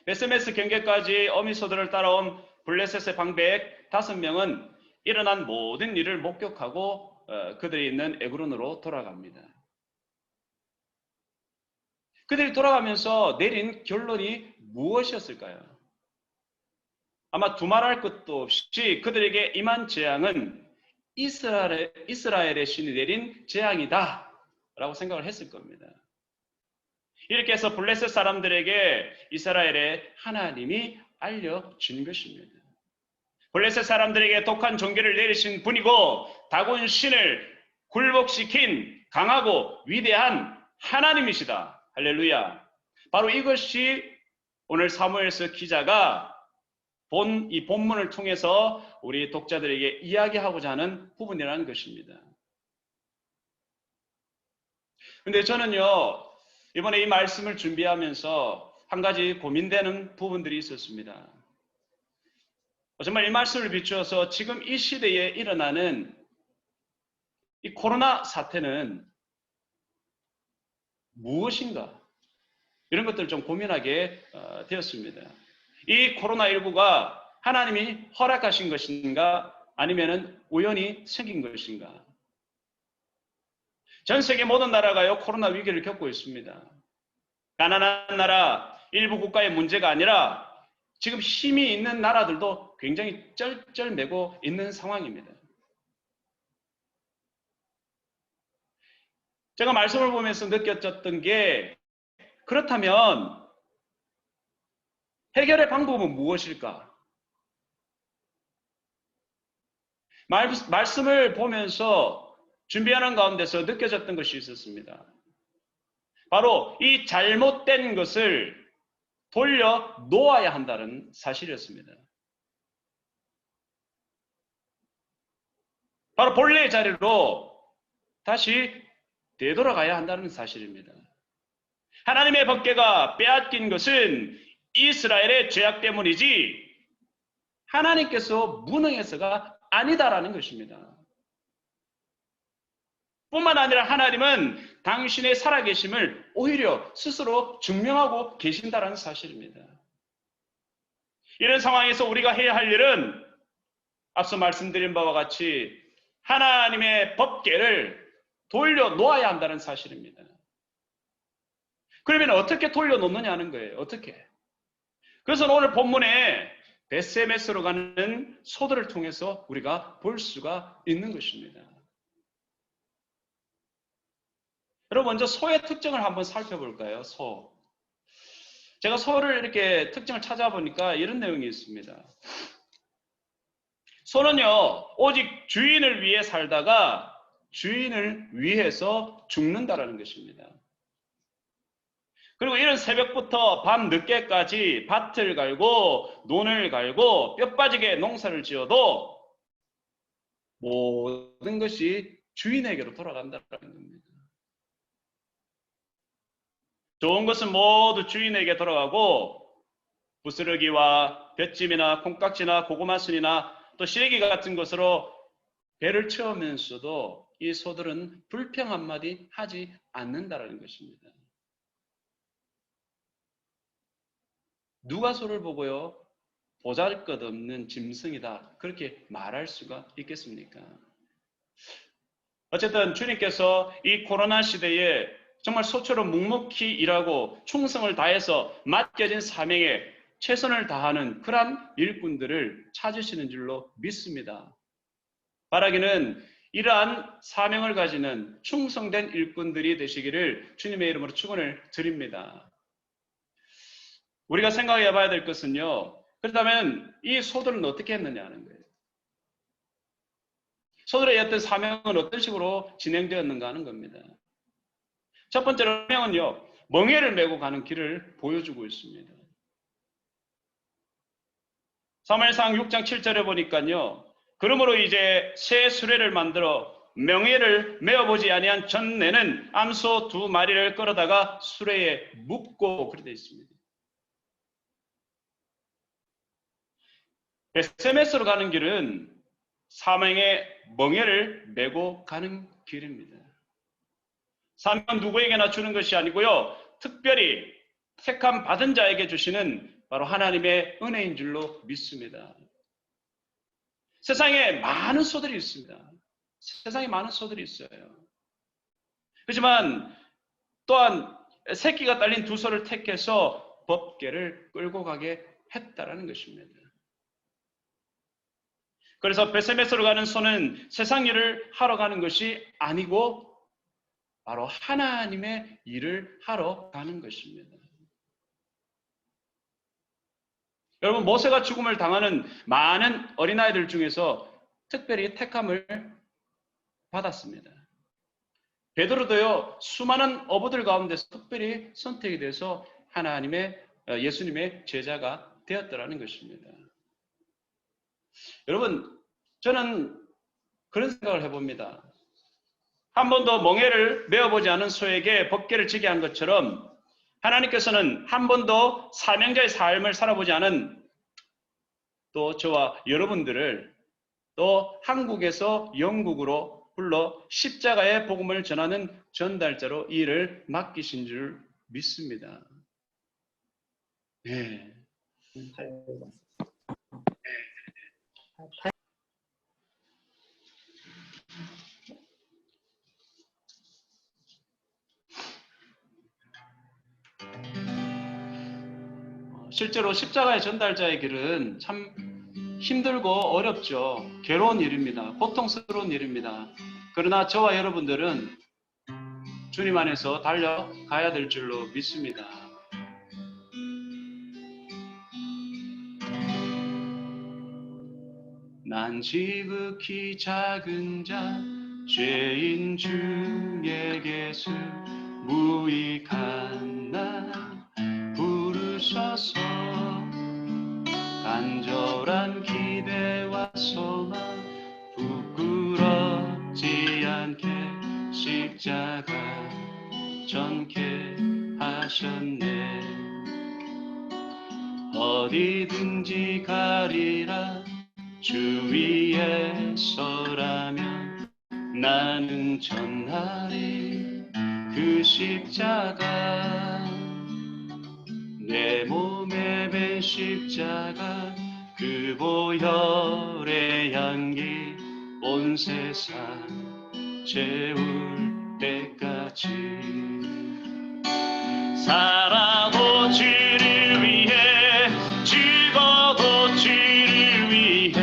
벳세메스 경계까지 어미소들을 따라온 블레셋의 방백 5명은 일어난 모든 일을 목격하고 그들이 있는 에그론으로 돌아갑니다. 그들이 돌아가면서 내린 결론이 무엇이었을까요? 아마 두말할 것도 없이 그들에게 임한 재앙은 이스라엘의 신이 내린 재앙이다 라고 생각을 했을 겁니다. 이렇게 해서 블레셋 사람들에게 이스라엘의 하나님이 알려준 것입니다. 블레셋 사람들에게 독한 종교를 내리신 분이고 다곤 신을 굴복시킨 강하고 위대한 하나님이시다. 할렐루야. 바로 이것이 오늘 사무엘서 기자가 이 본문을 통해서 우리 독자들에게 이야기하고자 하는 부분이라는 것입니다. 근데 저는요, 이번에 이 말씀을 준비하면서 한 가지 고민되는 부분들이 있었습니다. 정말 이 말씀을 비추어서 지금 이 시대에 일어나는 이 코로나 사태는 무엇인가? 이런 것들을 좀 고민하게 되었습니다. 이 코로나19가 하나님이 허락하신 것인가? 아니면 우연히 생긴 것인가? 전 세계 모든 나라가요, 코로나 위기를 겪고 있습니다. 가난한 나라, 일부 국가의 문제가 아니라 지금 힘이 있는 나라들도 굉장히 쩔쩔매고 있는 상황입니다. 제가 말씀을 보면서 느꼈던 게, 그렇다면 해결의 방법은 무엇일까? 말씀을 보면서 준비하는 가운데서 느껴졌던 것이 있었습니다. 바로 이 잘못된 것을 돌려 놓아야 한다는 사실이었습니다. 바로 본래의 자리로 다시 되돌아가야 한다는 사실입니다. 하나님의 법궤가 빼앗긴 것은 이스라엘의 죄악 때문이지 하나님께서 무능해서가 아니다라는 것입니다. 뿐만 아니라 하나님은 당신의 살아계심을 오히려 스스로 증명하고 계신다는 사실입니다. 이런 상황에서 우리가 해야 할 일은 앞서 말씀드린 바와 같이 하나님의 법궤를 돌려놓아야 한다는 사실입니다. 그러면 어떻게 돌려놓느냐 하는 거예요. 어떻게? 그래서 오늘 본문에 베세메스로 가는 소들을 통해서 우리가 볼 수가 있는 것입니다. 여러분, 먼저 소의 특징을 한번 살펴볼까요? 소. 제가 소를 이렇게 특징을 찾아보니까 이런 내용이 있습니다. 소는요, 오직 주인을 위해 살다가 주인을 위해서 죽는다라는 것입니다. 그리고 이런 새벽부터 밤 늦게까지 밭을 갈고 논을 갈고 뼈 빠지게 농사를 지어도 모든 것이 주인에게로 돌아간다는 겁니다. 좋은 것은 모두 주인에게 돌아가고 부스러기와 볏찜이나 콩깍지나 고구마순이나 또 시래기 같은 것으로 배를 채우면서도 이 소들은 불평 한마디 하지 않는다는 것입니다. 누가 소를 보고요, 보잘것없는 짐승이다 그렇게 말할 수가 있겠습니까? 어쨌든 주님께서 이 코로나 시대에 정말 소처럼 묵묵히 일하고 충성을 다해서 맡겨진 사명에 최선을 다하는 그러한 일꾼들을 찾으시는 줄로 믿습니다. 바라기는 이러한 사명을 가지는 충성된 일꾼들이 되시기를 주님의 이름으로 축원을 드립니다. 우리가 생각해 봐야 될 것은요, 그렇다면 이 소들은 어떻게 했느냐 하는 거예요. 소들의 어떤 사명은 어떤 식으로 진행되었는가 하는 겁니다. 첫 번째로 사명은요, 멍에를 메고 가는 길을 보여주고 있습니다. 사무엘상 6장 7절에 보니까요, 그러므로 이제 새 수레를 만들어 멍에를 메어보지 아니한 전내는 암소 2마리를 끌어다가 수레에 묶고 그렇게 되어 있습니다. 베세메스로 가는 길은 사명의 멍에를 메고 가는 길입니다. 사명은 누구에게나 주는 것이 아니고요, 특별히 택함 받은 자에게 주시는 바로 하나님의 은혜인 줄로 믿습니다. 세상에 많은 소들이 있습니다. 세상에 많은 소들이 있어요. 하지만 또한 새끼가 딸린 2소를 택해서 법궤를 끌고 가게 했다라는 것입니다. 그래서 베세메스로 가는 소는 세상 일을 하러 가는 것이 아니고 바로 하나님의 일을 하러 가는 것입니다. 여러분, 모세가 죽음을 당하는 많은 어린아이들 중에서 특별히 택함을 받았습니다. 베드로도요, 수많은 어부들 가운데서 특별히 선택이 돼서 예수님의 제자가 되었더라는 것입니다. 여러분, 저는 그런 생각을 해봅니다. 한 번도 멍에를 메어보지 않은 소에게 법궤를 지게 한 것처럼 하나님께서는 한 번도 사명자의 삶을 살아보지 않은 또 저와 여러분들을 또 한국에서 영국으로 불러 십자가의 복음을 전하는 전달자로 이 일을 맡기신 줄 믿습니다. 네. 실제로 십자가의 전달자의 길은 참 힘들고 어렵죠. 괴로운 일입니다. 고통스러운 일입니다. 그러나 저와 여러분들은 주님 안에서 달려가야 될 줄로 믿습니다. 난 지극히 작은 자 죄인 중에게서 무익한 나 부르셔서 간절한 기대와 소망 부끄럽지 않게 십자가 전케 하셨네. 어디든지 가리라 주 위에 서라면 나는 전하리 그 십자가 내 몸에 밴 십자가 그 보혈의 향기 온 세상 채울 때까지 살아도 주를 위해 죽어도 주를 위해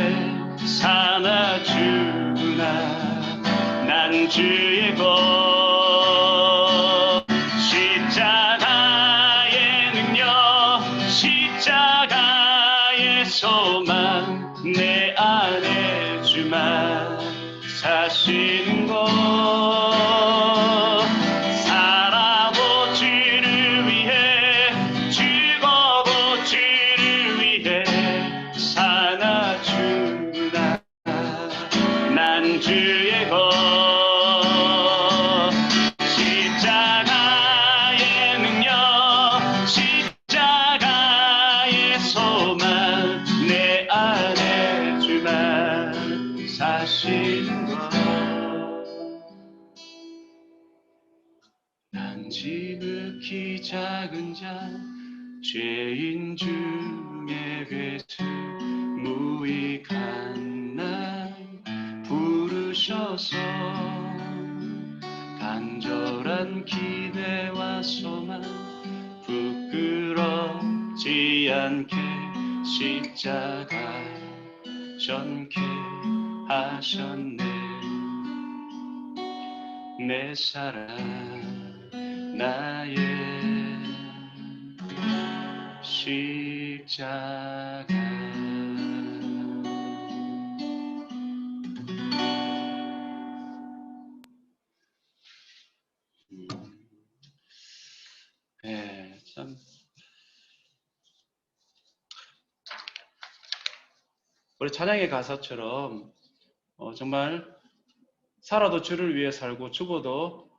사나 주나 난 주의 것 십자가의 능력 십자가의 소망 내 안에 주만 사시는 것 살아도 주를 위해 죽어도 주를 위해 사나 주나 난 주의 것 십자가의 능력 십자가의 소망 내 안에 주만 사시는 것 난 지극히 작은 자 죄인 중에 괴수 무익한 날 부르셔서 간절한 기대와 소망 부끄럽지 않게 십자가 전케 하셨네. 내 사랑 나의 십자가 네, 참 우리 찬양의 가사처럼 정말 살아도 주를 위해 살고 죽어도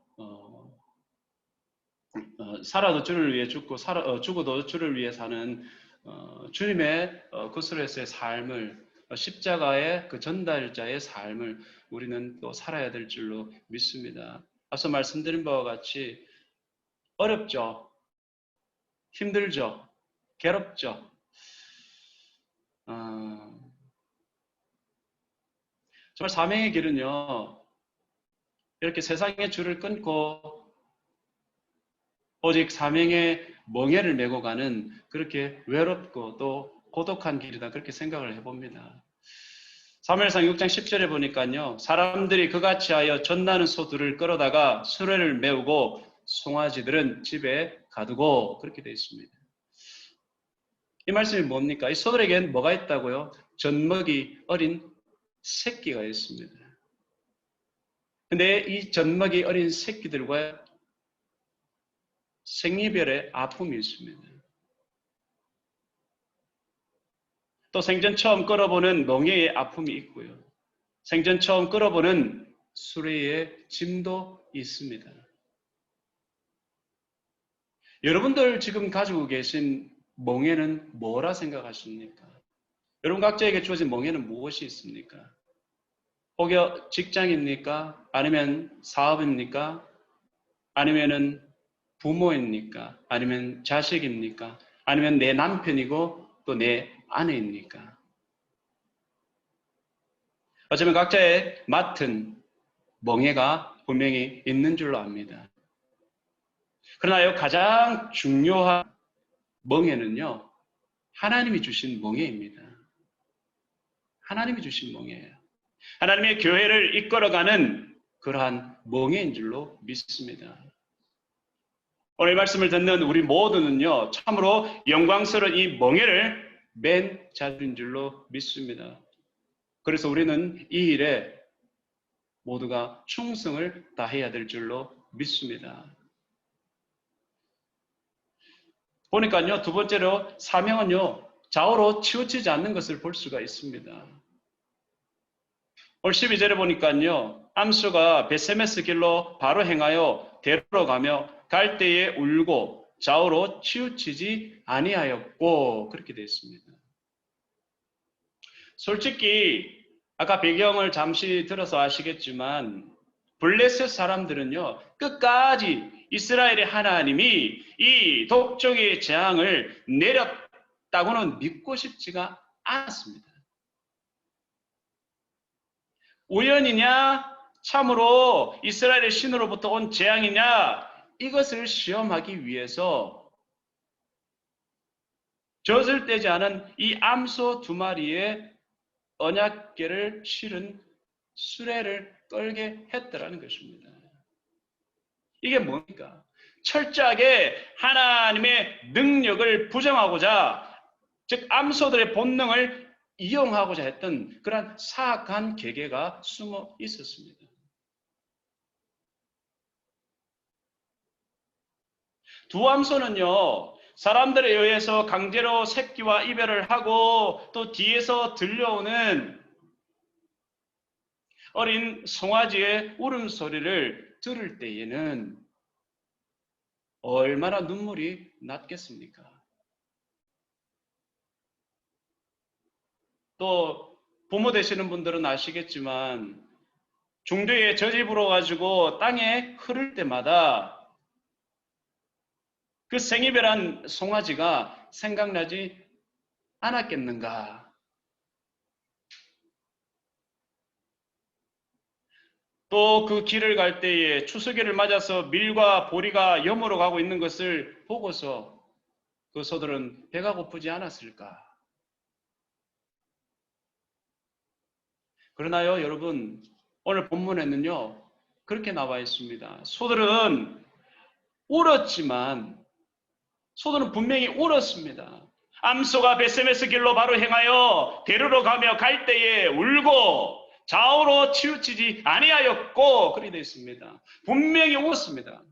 살아도 주를 위해 죽고 죽어도 주를 위해 사는 주님의 구스레스의 삶을 십자가의 그 전달자의 삶을 우리는 또 살아야 될 줄로 믿습니다. 앞서 말씀드린 바와 같이 어렵죠, 힘들죠, 괴롭죠. 정말 사명의 길은요, 이렇게 세상의 줄을 끊고 오직 사명의 멍에를 메고 가는 그렇게 외롭고 또 고독한 길이다, 그렇게 생각을 해봅니다. 사무엘상 6장 10절에 보니까요, 사람들이 그같이 하여 젖나는 소들을 끌어다가 수레를 메우고 송아지들은 집에 가두고, 그렇게 되어 있습니다. 이 말씀이 뭡니까? 이 소들에겐 뭐가 있다고요? 젖먹이 어린 새끼가 있습니다. 근데 이 젖먹이 어린 새끼들과 생리별의 아픔이 있습니다. 또 생전 처음 끌어보는 멍에의 아픔이 있고요. 생전 처음 끌어보는 수레의 짐도 있습니다. 여러분들 지금 가지고 계신 멍에는 뭐라 생각하십니까? 여러분 각자에게 주어진 멍에는 무엇이 있습니까? 혹여 직장입니까? 아니면 사업입니까? 아니면은 부모입니까? 아니면 자식입니까? 아니면 내 남편이고 또 내 아내입니까? 어쩌면 각자의 맡은 멍에가 분명히 있는 줄로 압니다. 그러나 가장 중요한 멍에는요, 하나님이 주신 멍에입니다. 하나님이 주신 멍에예요. 하나님의 교회를 이끌어가는 그러한 멍에인 줄로 믿습니다. 오늘 말씀을 듣는 우리 모두는요, 참으로 영광스러운 이 멍에를 맨 자들인 줄로 믿습니다. 그래서 우리는 이 일에 모두가 충성을 다해야 될 줄로 믿습니다. 보니까요, 두 번째로 사명은요, 좌우로 치우치지 않는 것을 볼 수가 있습니다. 오늘 12절에 보니까요, 암소가 벳세메스 길로 바로 행하여 대로로 가며 갈 때에 울고 좌우로 치우치지 아니하였고, 그렇게 되어 있습니다. 솔직히 아까 배경을 잠시 들어서 아시겠지만 블레셋 사람들은요, 끝까지 이스라엘의 하나님이 이 독종의 재앙을 내렸다고는 믿고 싶지가 않았습니다. 우연이냐, 참으로 이스라엘의 신으로부터 온 재앙이냐, 이것을 시험하기 위해서 젖을 떼지 않은 이 암소 2마리의 언약궤를 실은 수레를 끌게 했더라는 것입니다. 이게 뭡니까? 철저하게 하나님의 능력을 부정하고자, 즉 암소들의 본능을 이용하고자 했던 그런 사악한 계계가 숨어 있었습니다. 두 암소는요, 사람들에 의해서 강제로 새끼와 이별을 하고 또 뒤에서 들려오는 어린 송아지의 울음소리를 들을 때에는 얼마나 눈물이 났겠습니까? 또 부모 되시는 분들은 아시겠지만 중도에 젖이 불어가지고 땅에 흐를 때마다 그 생이별한 송아지가 생각나지 않았겠는가? 또 그 길을 갈 때에 추수기를 맞아서 밀과 보리가 염으로 가고 있는 것을 보고서 그 소들은 배가 고프지 않았을까? 그러나요, 여러분, 오늘 본문에는요, 그렇게 나와 있습니다. 소들은 울었지만, 소들은 분명히 울었습니다. 암소가 벳세메스 길로 바로 행하여 대로로 가며 갈 때에 울고 좌우로 치우치지 아니하였고, 그렇게 되어 있습니다. 분명히 울었습니다.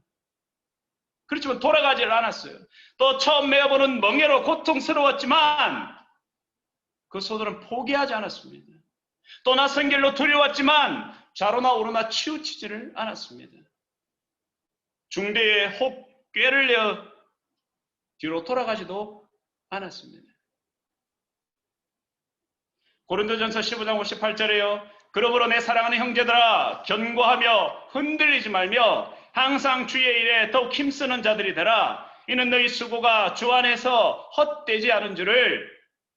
그렇지만 돌아가지 않았어요. 또 처음 메어보는 멍에로 고통스러웠지만 그 소들은 포기하지 않았습니다. 또 낯선 길로 두려웠지만 좌로나 우로나 치우치지를 않았습니다. 중대에 홑꾀를 내어 뒤로 돌아가지도 않았습니다. 고린도전서 15장 58절에요. 그러므로 내 사랑하는 형제들아, 견고하며 흔들리지 말며 항상 주의 일에 더욱 힘쓰는 자들이 되라. 이는 너희 수고가 주 안에서 헛되지 않은 줄을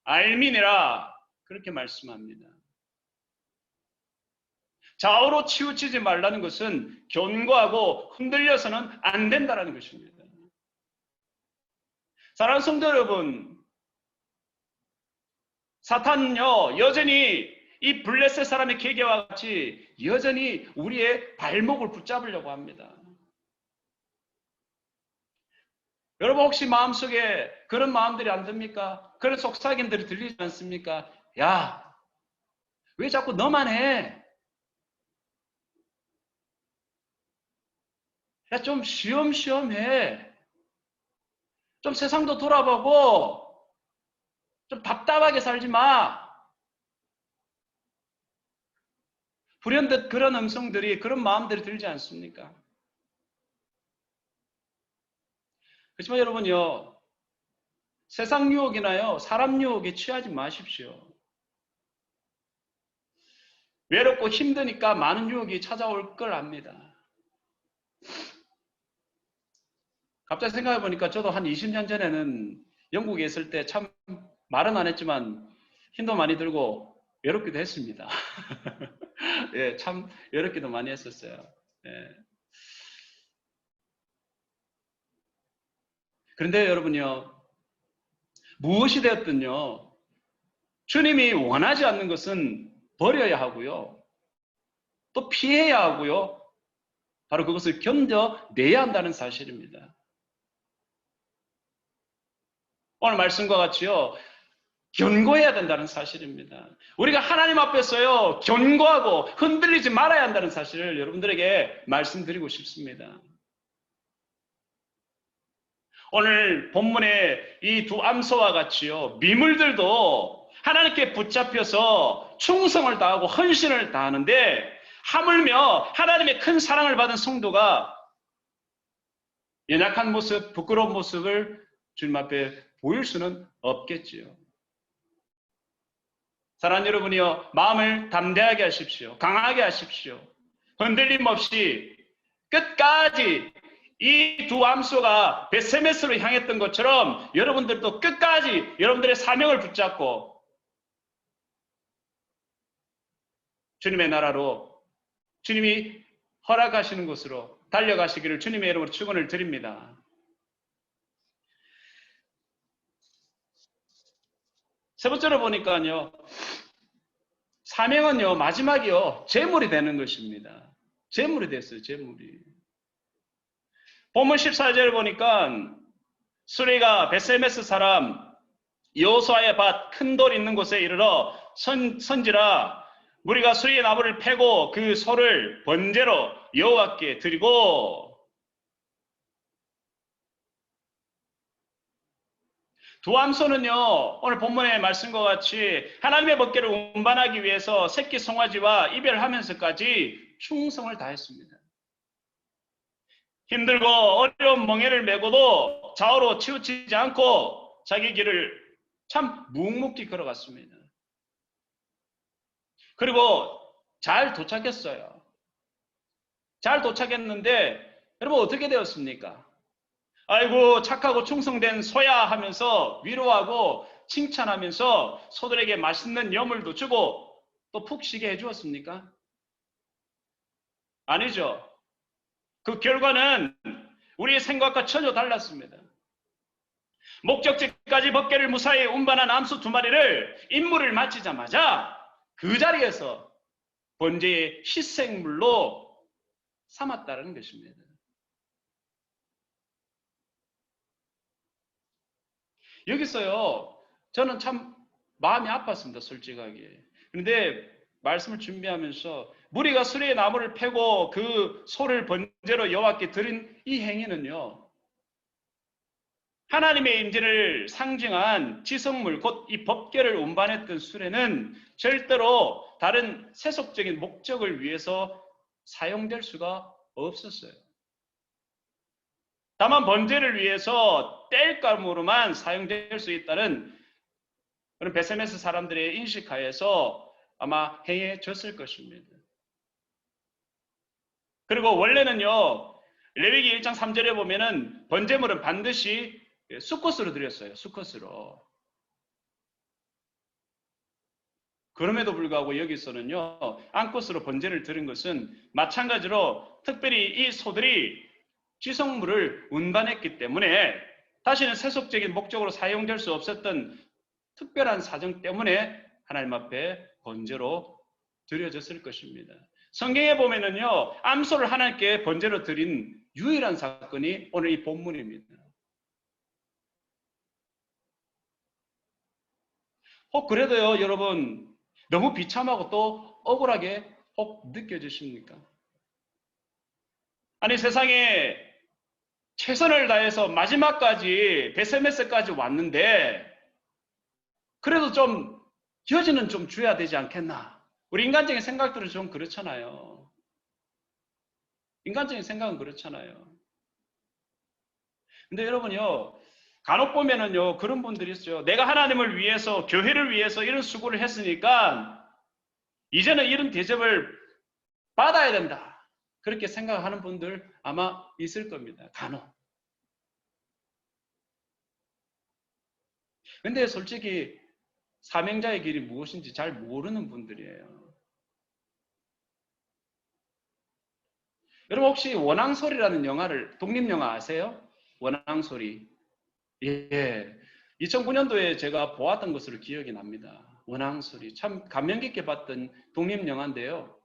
알미니라. 그렇게 말씀합니다. 좌우로 치우치지 말라는 것은 견고하고 흔들려서는 안 된다는 것입니다. 사랑하는 성도 여러분, 사탄은요, 여전히 이 블레셋 사람의 계계와 같이 여전히 우리의 발목을 붙잡으려고 합니다. 여러분 혹시 마음속에 그런 마음들이 안 듭니까? 그런 속삭임들이 들리지 않습니까? 야, 왜 자꾸 너만 해? 야, 좀 쉬엄쉬엄 해. 좀 세상도 돌아보고 좀 답답하게 살지 마. 불현듯 그런 음성들이, 그런 마음들이 들지 않습니까? 그렇지만 여러분요, 세상 유혹이나요, 사람 유혹에 취하지 마십시오. 외롭고 힘드니까 많은 유혹이 찾아올 걸 압니다. 갑자기 생각해 보니까 저도 한 20년 전에는 영국에 있을 때 참 말은 안 했지만 힘도 많이 들고 외롭기도 했습니다. 예, 참 외롭기도 많이 했었어요. 예. 그런데 여러분요, 무엇이 되었든요, 주님이 원하지 않는 것은 버려야 하고요, 또 피해야 하고요, 바로 그것을 견뎌내야 한다는 사실입니다. 오늘 말씀과 같이요, 견고해야 된다는 사실입니다. 우리가 하나님 앞에서요, 견고하고 흔들리지 말아야 한다는 사실을 여러분들에게 말씀드리고 싶습니다. 오늘 본문의 이 두 암소와 같이요, 미물들도 하나님께 붙잡혀서 충성을 다하고 헌신을 다하는데, 하물며 하나님의 큰 사랑을 받은 성도가 연약한 모습, 부끄러운 모습을 주님 앞에 보일 수는 없겠지요. 사랑하는 여러분이요, 마음을 담대하게 하십시오. 강하게 하십시오. 흔들림 없이 끝까지 이 두 암소가 벳세메스로 향했던 것처럼 여러분들도 끝까지 여러분들의 사명을 붙잡고 주님의 나라로, 주님이 허락하시는 곳으로 달려가시기를 주님의 이름으로 축원을 드립니다. 세 번째로 보니까요, 사명은요, 마지막이요, 제물이 되는 것입니다. 제물이 됐어요, 제물이. 본문 14절을 보니까 수레가 벳세메스 사람 여호수아의 밭 큰 돌 있는 곳에 이르러 선지라, 무리가 수레의 나무를 패고 그 소를 번제로 여호와께 드리고, 두 암소는요, 오늘 본문의 말씀과 같이 하나님의 법궤를 운반하기 위해서 새끼 송아지와 이별하면서까지 충성을 다했습니다. 힘들고 어려운 멍에를 메고도 좌우로 치우치지 않고 자기 길을 참 묵묵히 걸어갔습니다. 그리고 잘 도착했어요. 잘 도착했는데 여러분 어떻게 되었습니까? 아이고 착하고 충성된 소야 하면서 위로하고 칭찬하면서 소들에게 맛있는 여물도 주고 또 푹 쉬게 해주었습니까? 아니죠. 그 결과는 우리의 생각과 전혀 달랐습니다. 목적지까지 법궤를 무사히 운반한 암소 두 마리를 임무를 마치자마자 그 자리에서 번제의 희생물로 삼았다는 것입니다. 여기서요, 저는 참 마음이 아팠습니다, 솔직하게. 그런데 말씀을 준비하면서 무리가 수레의 나무를 패고 그 소를 번제로 여호와께 드린 이 행위는요, 하나님의 임재를 상징한 지성물, 곧 이 법궤를 운반했던 수레는 절대로 다른 세속적인 목적을 위해서 사용될 수가 없었어요. 다만 번제를 위해서 땔감으로만 사용될 수 있다는 그런 벳세메스 사람들의 인식하에서 아마 행해졌을 것입니다. 그리고 원래는요, 레위기 1장 3절에 보면은 번제물은 반드시 수컷으로 드렸어요. 수컷으로. 그럼에도 불구하고 여기서는요, 암컷으로 번제를 드린 것은 마찬가지로 특별히 이 소들이 지성물을 운반했기 때문에 다시는 세속적인 목적으로 사용될 수 없었던 특별한 사정 때문에 하나님 앞에 번제로 드려졌을 것입니다. 성경에 보면은요, 암소를 하나님께 번제로 드린 유일한 사건이 오늘 이 본문입니다. 혹 그래도요, 여러분 너무 비참하고 또 억울하게 혹 느껴지십니까? 아니 세상에 최선을 다해서 마지막까지 벳세메스까지 왔는데 그래도 좀 여지는 좀 줘야 되지 않겠나? 우리 인간적인 생각들은 좀 그렇잖아요. 인간적인 생각은 그렇잖아요. 근데 여러분요, 간혹 보면은요, 그런 분들이 있어요. 내가 하나님을 위해서, 교회를 위해서 이런 수고를 했으니까 이제는 이런 대접을 받아야 된다. 그렇게 생각하는 분들 아마 있을 겁니다. 간혹. 근데 솔직히 사명자의 길이 무엇인지 잘 모르는 분들이에요. 여러분 혹시 원앙소리라는 영화를, 독립영화 아세요? 원앙소리. 예. 2009년도에 제가 보았던 것으로 기억이 납니다. 원앙소리. 참 감명 깊게 봤던 독립영화인데요.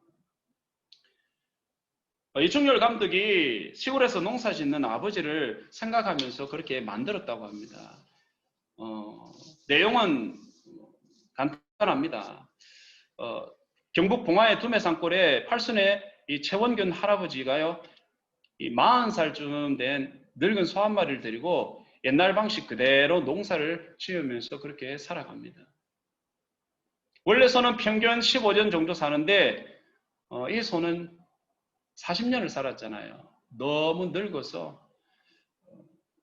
이충렬 감독이 시골에서 농사 짓는 아버지를 생각하면서 그렇게 만들었다고 합니다. 내용은 간단합니다. 경북 봉화의 두메산골에 팔순의 이 최원균 할아버지가요, 이 40살쯤 된 늙은 소 한 마리를 데리고 옛날 방식 그대로 농사를 지으면서 그렇게 살아갑니다. 원래 소는 평균 15년 정도 사는데 이 소는 40년을 살았잖아요. 너무 늙어서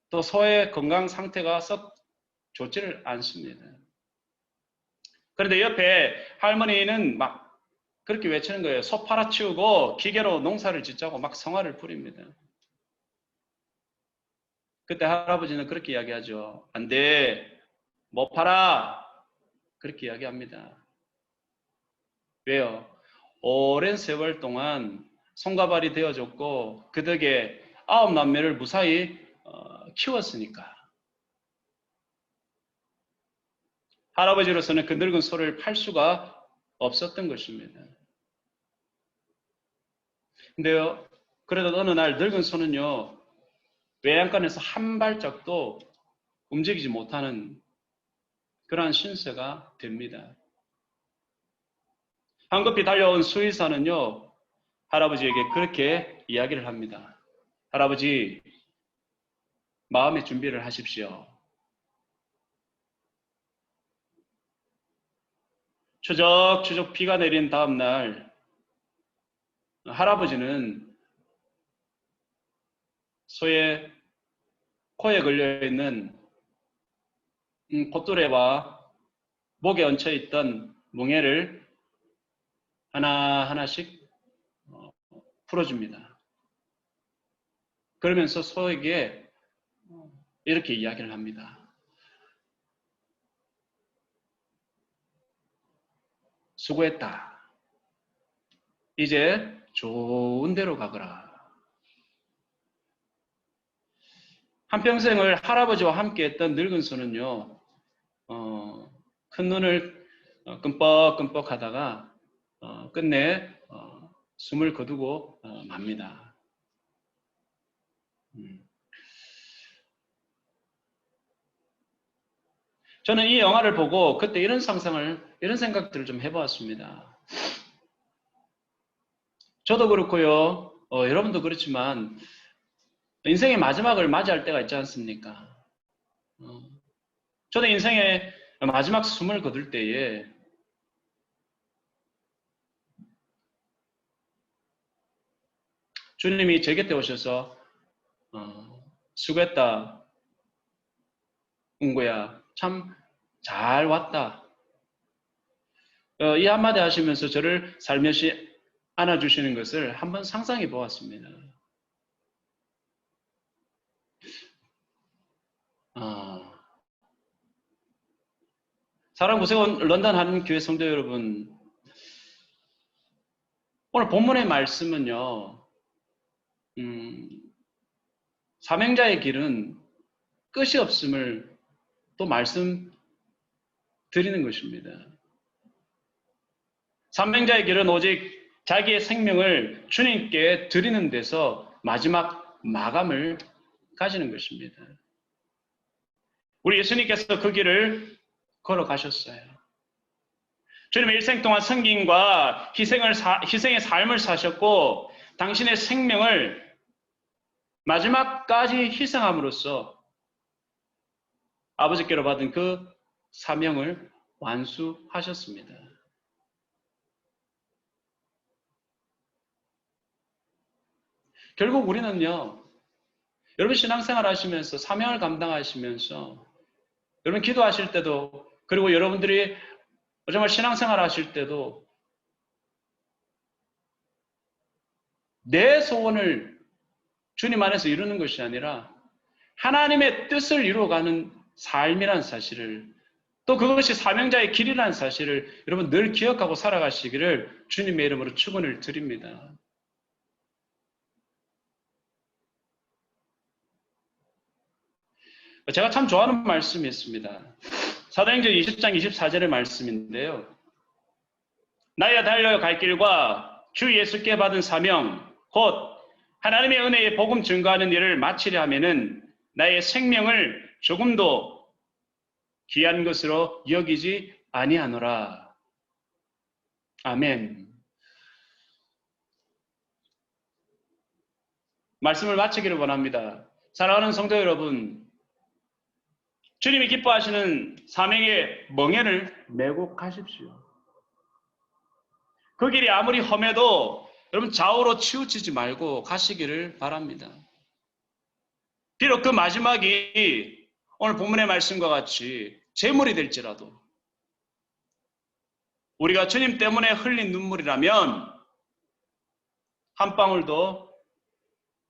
또 소의 건강 상태가 썩 좋지를 않습니다. 그런데 옆에 할머니는 막 그렇게 외치는 거예요. 소 팔아치우고 기계로 농사를 짓자고 막 성화를 부립니다. 그때 할아버지는 그렇게 이야기하죠. 안 돼. 못 팔아. 그렇게 이야기합니다. 왜요? 오랜 세월 동안 손과 발이 되어줬고 그 덕에 9남매를 무사히 키웠으니까. 할아버지로서는 그 늙은 소를 팔 수가 없었던 것입니다. 근데요, 그래도 어느 날 늙은 소는요, 외양간에서 한 발짝도 움직이지 못하는 그러한 신세가 됩니다. 황급히 달려온 수의사는요, 할아버지에게 그렇게 이야기를 합니다. 할아버지, 마음의 준비를 하십시오. 추적추적 비가 내린 다음 날 할아버지는 소의 코에 걸려있는 콧뚜레와 목에 얹혀있던 뭉에를 하나하나씩 풀어줍니다. 그러면서 소에게 이렇게 이야기를 합니다. 수고했다. 이제 좋은 데로 가거라. 한평생을 할아버지와 함께 했던 늙은 소는요, 큰 눈을 끔뻑끔뻑 하다가 끝내 숨을 거두고 맙니다. 저는 이 영화를 보고 그때 이런 생각들을 좀 해보았습니다. 저도 그렇고요, 여러분도 그렇지만 인생의 마지막을 맞이할 때가 있지 않습니까? 저도 인생의 마지막 숨을 거둘 때에 주님이 제 곁에 오셔서 수고했다, 은구야, 참 잘 왔다. 이 한마디 하시면서 저를 살며시 안아주시는 것을 한번 상상해 보았습니다. 사랑 구세원 런던 한인교회 성도 여러분, 오늘 본문의 말씀은요, 사명자의 길은 끝이 없음을 또 말씀드리는 것입니다. 사명자의 길은 오직 자기의 생명을 주님께 드리는 데서 마지막 마감을 가지는 것입니다. 우리 예수님께서 그 길을 걸어가셨어요. 주님의 일생 동안 섬김과 희생의 삶을 사셨고 당신의 생명을 마지막까지 희생함으로써 아버지께로 받은 그 사명을 완수하셨습니다. 결국 우리는요, 여러분 신앙생활 하시면서 사명을 감당하시면서 여러분 기도하실 때도, 그리고 여러분들이 정말 신앙생활 하실 때도 내 소원을 주님 안에서 이루는 것이 아니라 하나님의 뜻을 이루어가는 삶이라는 사실을, 또 그것이 사명자의 길이라는 사실을 여러분 늘 기억하고 살아가시기를 주님의 이름으로 축원을 드립니다. 제가 참 좋아하는 말씀이 있습니다. 사도행전 20장 24절의 말씀인데요. 나야 달려 갈 길과 주 예수께 받은 사명 곧 하나님의 은혜의 복음 증거하는 일을 마치려 하면은 나의 생명을 조금도 귀한 것으로 여기지 아니하노라. 아멘. 말씀을 마치기를 원합니다. 사랑하는 성도 여러분, 주님이 기뻐하시는 사명의 멍에를 메고 가십시오. 그 길이 아무리 험해도 여러분 좌우로 치우치지 말고 가시기를 바랍니다. 비록 그 마지막이 오늘 본문의 말씀과 같이 재물이 될지라도 우리가 주님 때문에 흘린 눈물이라면 한 방울도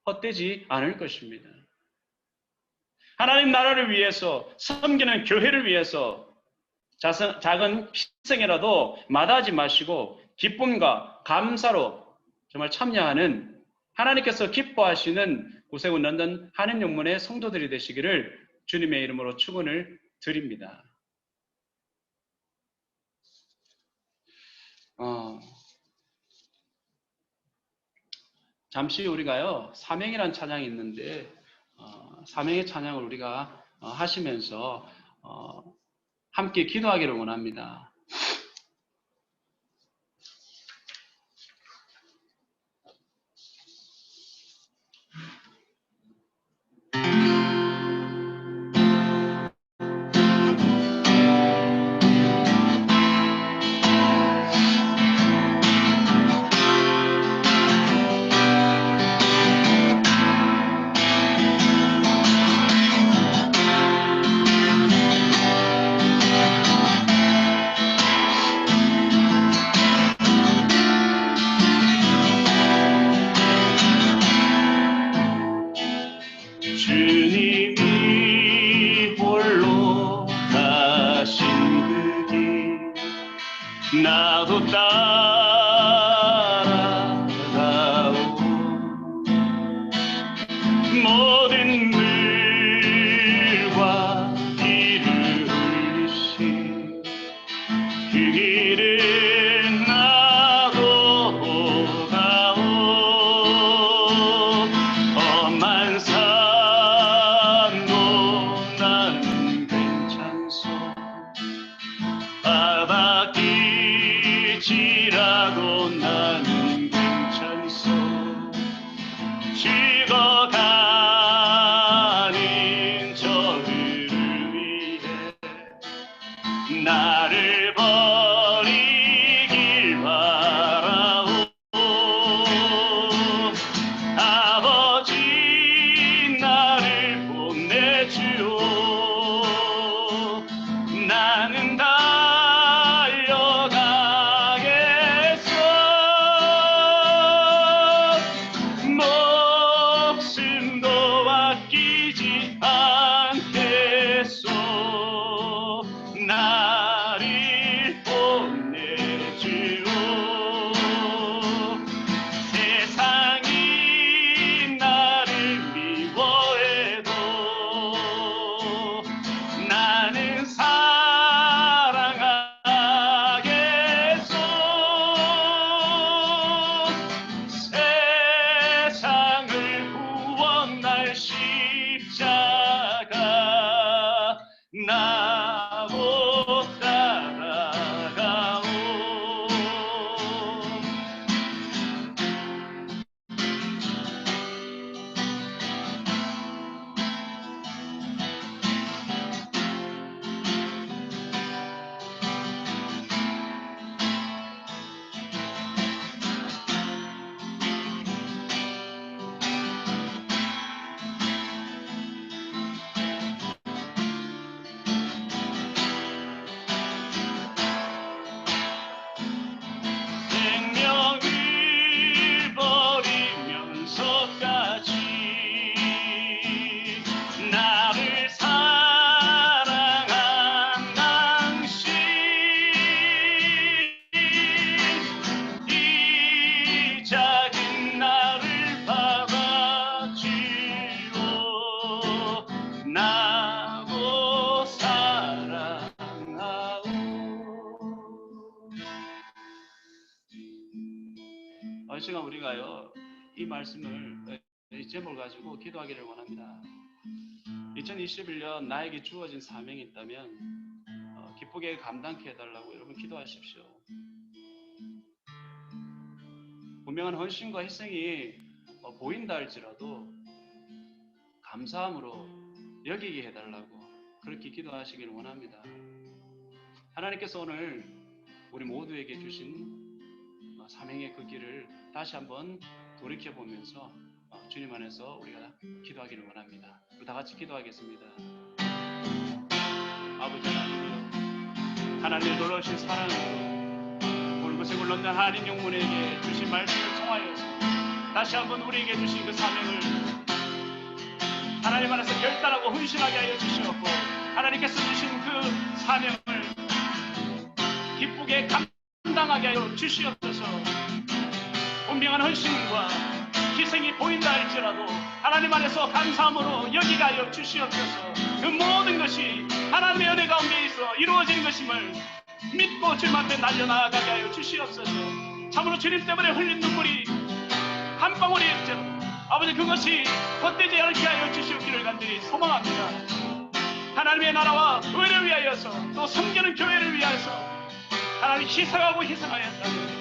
헛되지 않을 것입니다. 하나님 나라를 위해서, 섬기는 교회를 위해서 작은 희생이라도 마다하지 마시고 기쁨과 감사로 정말 참여하는 하나님께서 기뻐하시는 구세군 런던 한인용문의 성도들이 되시기를 주님의 이름으로 축원을 드립니다. 잠시 우리가요 사명이라는 찬양이 있는데 사명의 찬양을 우리가 하시면서 함께 기도하기를 원합니다. 주님이 홀로 가신 그 길 나도 따라가오. 모든 물과 피를 흘리신 그 길을 나도 가오. 험한 산도 나는 괜찮소. 바닥길지라도 나는 괜찮소. 죽어가는 저들을 위해 나를 버리길 바라오. 아버지 나를 보내주오. 나는 달려가겠소. 시간 우리가요 이 말씀을 이 제목을 가지고 기도하기를 원합니다. 2021년 나에게 주어진 사명이 있다면 기쁘게 감당케 해달라고 여러분 기도하십시오. 분명한 헌신과 희생이 보인다 할지라도 감사함으로 여기게 해달라고 그렇게 기도하시기를 원합니다. 하나님께서 오늘 우리 모두에게 주신 사명의 그 길을 다시 한번 돌이켜보면서 주님 안에서 우리가 기도하기를 원합니다. 우리 다 같이 기도하겠습니다. 아버지 하나님, 하나님의 놀라우신 사랑으로 굵은새 굴렀는 한인 영문에게 주신 말씀을 통하여서 다시 한번 우리에게 주신 그 사명을 하나님 안에서 결단하고 헌신하게 하여 주시옵고 하나님께서 주신 그 사명을 기쁘게 감당하게 하여 주시옵소서. 분명한 헌신과 희생이 보인다 할지라도 하나님 안에서 감사함으로 여기게 하여 주시옵소서. 그 모든 것이 하나님의 은혜 가운데 있어 이루어진 것임을 믿고 주님 앞에 날려나가게 하여 주시옵소서. 참으로 주님 때문에 흘린 눈물이 한 방울이 없죠. 아버지 그것이 헛되지 않게 하여 주시옵기를 간절히 소망합니다. 하나님의 나라와 의를 위하여서 또 섬기는 교회를 위하여서 하나님 희생하고 희생하였다면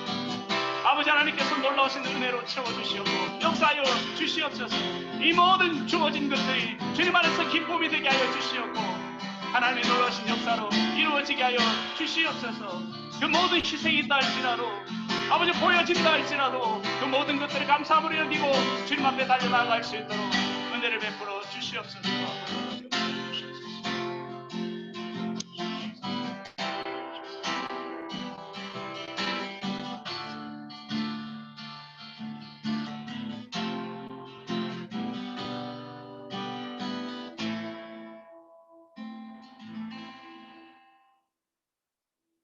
아버지 하나님께서 놀라우신 은혜로 채워주시옵고 역사하여 주시옵소서. 이 모든 주어진 것들이 주님 안에서 기쁨이 되게 하여 주시옵고 하나님의 놀라우신 역사로 이루어지게 하여 주시옵소서. 그 모든 희생이 있다 할지라도 아버지 보여진다 할지라도 그 모든 것들을 감사함으로 여기고 주님 앞에 달려나갈 수 있도록 은혜를 베풀어 주시옵소서.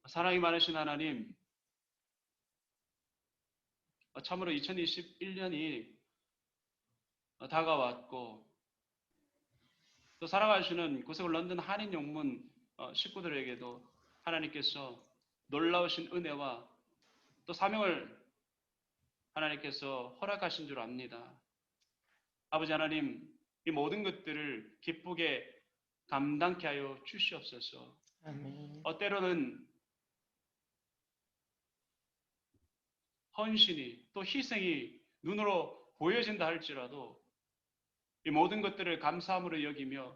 사랑이 많으신 하나님, 참으로 2021년이 다가왔고 또 살아가시는 고세울 런던 한인 영문 식구들에게도 하나님께서 놀라우신 은혜와 또 사명을 하나님께서 허락하신 줄 압니다. 아버지 하나님, 이 모든 것들을 기쁘게 감당케 하여 주시옵소서. 아멘. 때로는 헌신이 또 희생이 눈으로 보여진다 할지라도 이 모든 것들을 감사함으로 여기며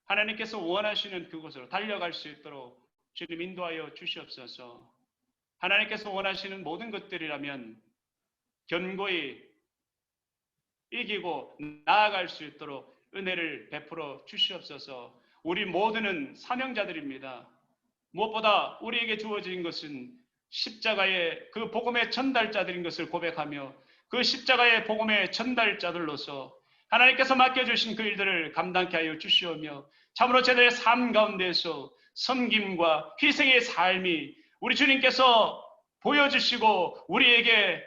하나님께서 원하시는 그곳으로 달려갈 수 있도록 주님 인도하여 주시옵소서. 하나님께서 원하시는 모든 것들이라면 견고히 이기고 나아갈 수 있도록 은혜를 베풀어 주시옵소서. 우리 모두는 사명자들입니다. 무엇보다 우리에게 주어진 것은 십자가의 그 복음의 전달자들인 것을 고백하며 그 십자가의 복음의 전달자들로서 하나님께서 맡겨주신 그 일들을 감당케 하여 주시오며 참으로 제들의 삶 가운데서 섬김과 희생의 삶이 우리 주님께서 보여주시고 우리에게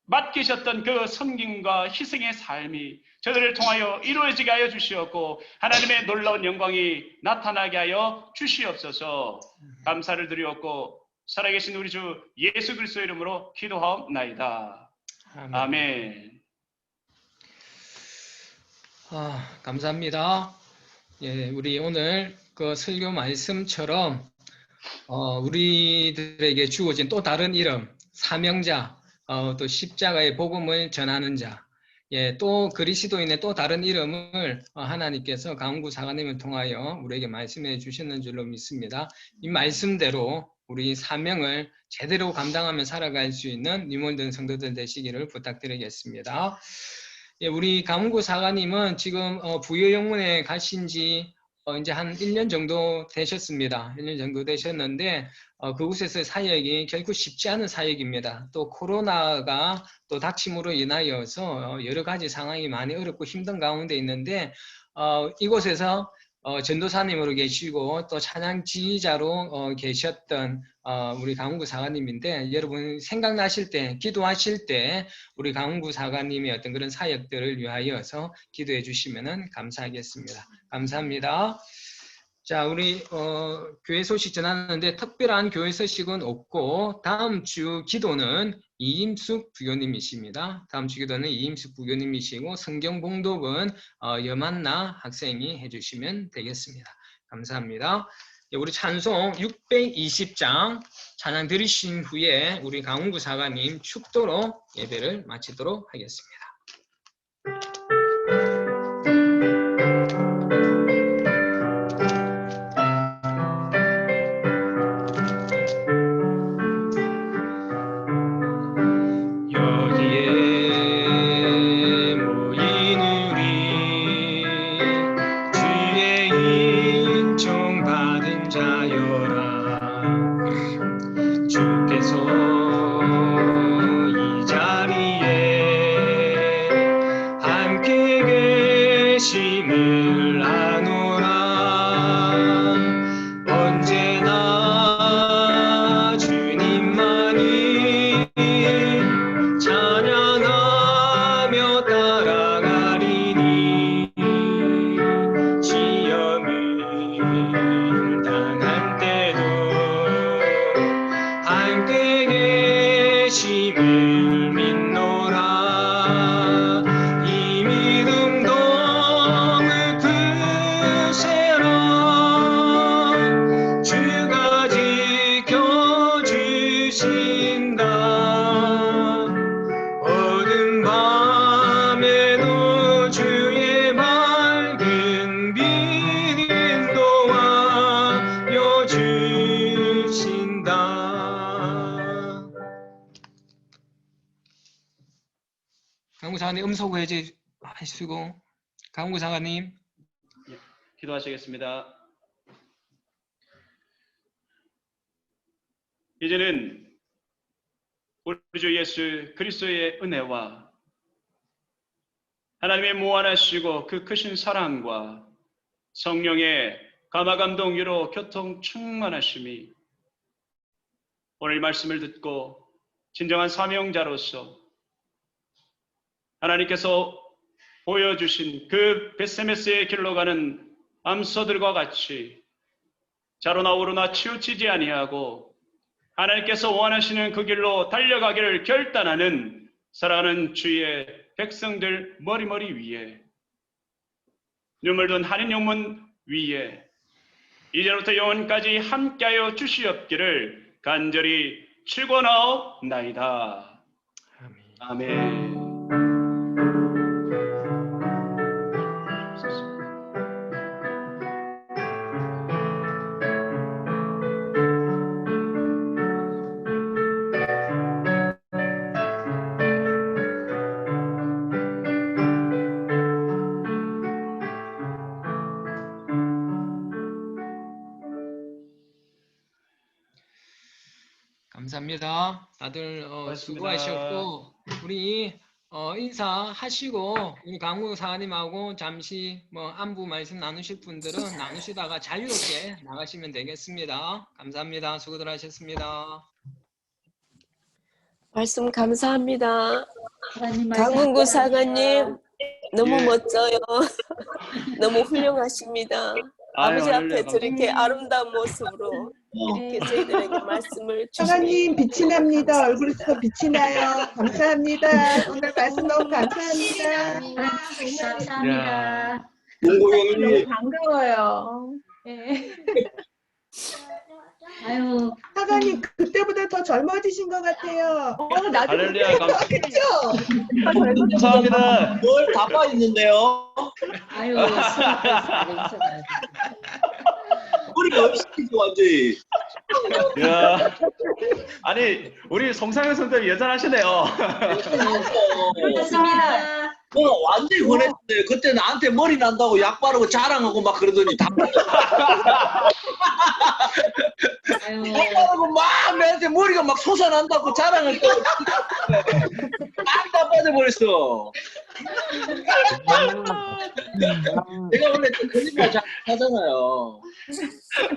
맡기셨던 그 섬김과 희생의 삶이 저들을 통하여 이루어지게 하여 주시옵고 하나님의 놀라운 영광이 나타나게 하여 주시옵소서. 감사를 드리옵고 살아계신 우리 주 예수 그리스도의 이름으로 기도하옵나이다. 아멘. 감사합니다. 예, 우리 오늘 그 설교 말씀처럼 우리들에게 주어진 또 다른 이름, 사명자, 또 십자가의 복음을 전하는 자, 예, 또 그리스도인의 또 다른 이름을 하나님께서 강훈구 사관님을 통하여 우리에게 말씀해 주셨는 줄로 믿습니다. 이 말씀대로 우리 사명을 제대로 감당하며 살아갈 수 있는 유몬든 성도들 되시기를 부탁드리겠습니다. 예, 우리 강훈구 사관님은 지금 부여영문에 가신 지 이제 한 1년 정도 되셨습니다. 1년 정도 되셨는데 그곳에서의 사역이 결코 쉽지 않은 사역입니다. 또 코로나가 또 닥침으로 인하여서 여러 가지 상황이 많이 어렵고 힘든 가운데 있는데 이곳에서 전도사님으로 계시고 또 찬양 지휘자로 계셨던 우리 강훈구 사관님인데 여러분 생각나실 때 기도하실 때 우리 강훈구 사관님의 어떤 그런 사역들을 위하여서 기도해 주시면 감사하겠습니다. 감사합니다. 자, 우리 교회 소식 전하는데 특별한 교회 소식은 없고 다음 주 기도는 이임숙 부교님이십니다. 다음 주 기도는 이임숙 부교님이시고 성경 봉독은 여만나 학생이 해주시면 되겠습니다. 감사합니다. 우리 찬송 620장 찬양 들으신 후에 우리 강훈구 사관님 축도로 예배를 마치도록 하겠습니다. 강구사관님 음소거 해제 하시고 강구사관님 기도하시겠습니다. 이제는 우리 주 예수 그리스도의 은혜와 하나님의 무한하시고 그 크신 사랑과 성령의 감화감동 위로 교통 충만하심이 오늘 말씀을 듣고 진정한 사명자로서 하나님께서 보여주신 그 벳세메스의 길로 가는 암소들과 같이 자로나 오르나 치우치지 아니하고 하나님께서 원하시는 그 길로 달려가기를 결단하는 사랑하는 주의 백성들 머리머리 위에 눈물 든 한인 영문 위에 이제부터 영원까지 함께하여 주시옵기를 간절히 축원하옵나이다. 아멘. 감사합니다. 다들 고맙습니다. 수고하셨고 우리 인사하시고 우리 강우 사관님하고 잠시 안부 말씀 나누실 분들은 나누시다가 자유롭게 나가시면 되겠습니다. 감사합니다. 수고들 하셨습니다. 말씀 감사합니다. 사관님 말씀 강훈구 사관님 너무 예. 멋져요. 너무 훌륭하십니다. 아버지 앞에 저렇게 아름다운 모습으로 이렇게 저희들에게 말씀을 사관님 주시니 빛이 납니다. 얼굴에서 빛이 나요. 감사합니다. 오늘 말씀 너무 감사합니다. 감사합니다. 너무 반가워요. 네. 아유, 사관님 그때보다 더 젊어지신 것 같아요. 나도 할렐루야, 그렇겠죠? 감사합니다. 뭘 다 빠있는데요? 아유, 머리가 없으시죠 완전히. 야, 아니 우리 송상현 선생님 여전하시네요. 그렇습니다. 뭐 완전히 권했는데 그때 나한테 머리 난다고 약 바르고 자랑하고 막 그러더니 다 아유, 바르고 막 내한테 머리가 막 솟아난다고 자랑을 다 빠져버렸어. 내가 원래 좀 거짓말 잘 하잖아요.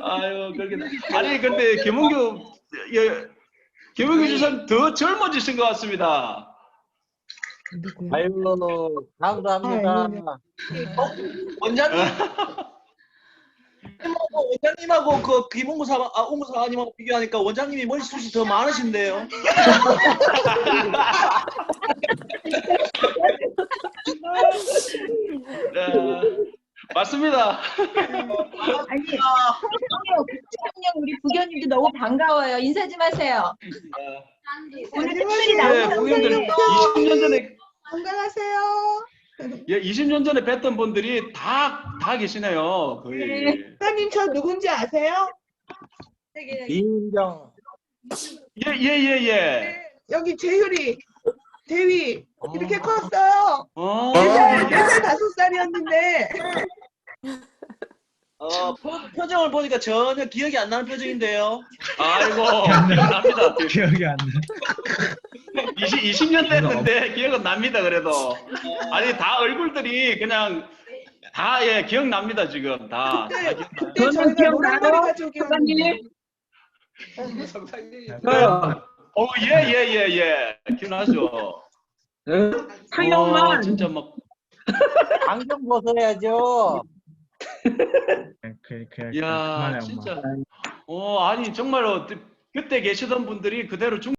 아유, 그러게. 아니 근데 김은규 주선 더 젊어지신 것 같습니다. 아유 감사합니다. 원장님 원장님하고 그 김홍구 옹구 사관님하고 비교하니까 원장님이 머리숱이 더 많으신데요. 네, 맞습니다. 아니, 부장님 우리 부교님도 너무 반가워요. 인사 좀 하세요. 오늘 특별히 네, 나오셨는데 부모님들 20년 전에 건강하세요. 예, 20년 전에 뵀던 분들이 다 계시네요. 거의. 사장님 저 누군지 아세요? 이인정. 예. 여기 재율이, 재휘 이렇게 컸어요. 어, 4살 5살이었는데 표정을 보니까 전혀 기억이 안 나는 표정인데요. 아이고, 기억납니다. 기억이 안 나. 20년 됐는데 기억은 납니다, 그래도. 아니, 다 얼굴들이 그냥 다, 예, 기억납니다, 지금. 다. 그때 저희가 노란머리 가족이었는데 예. 기억나죠? 상영만 진짜 막. 안경 벗어야죠. 그냥 이야, 그만해, 엄마. 진짜. 아니, 정말로 그때 계시던 분들이 그대로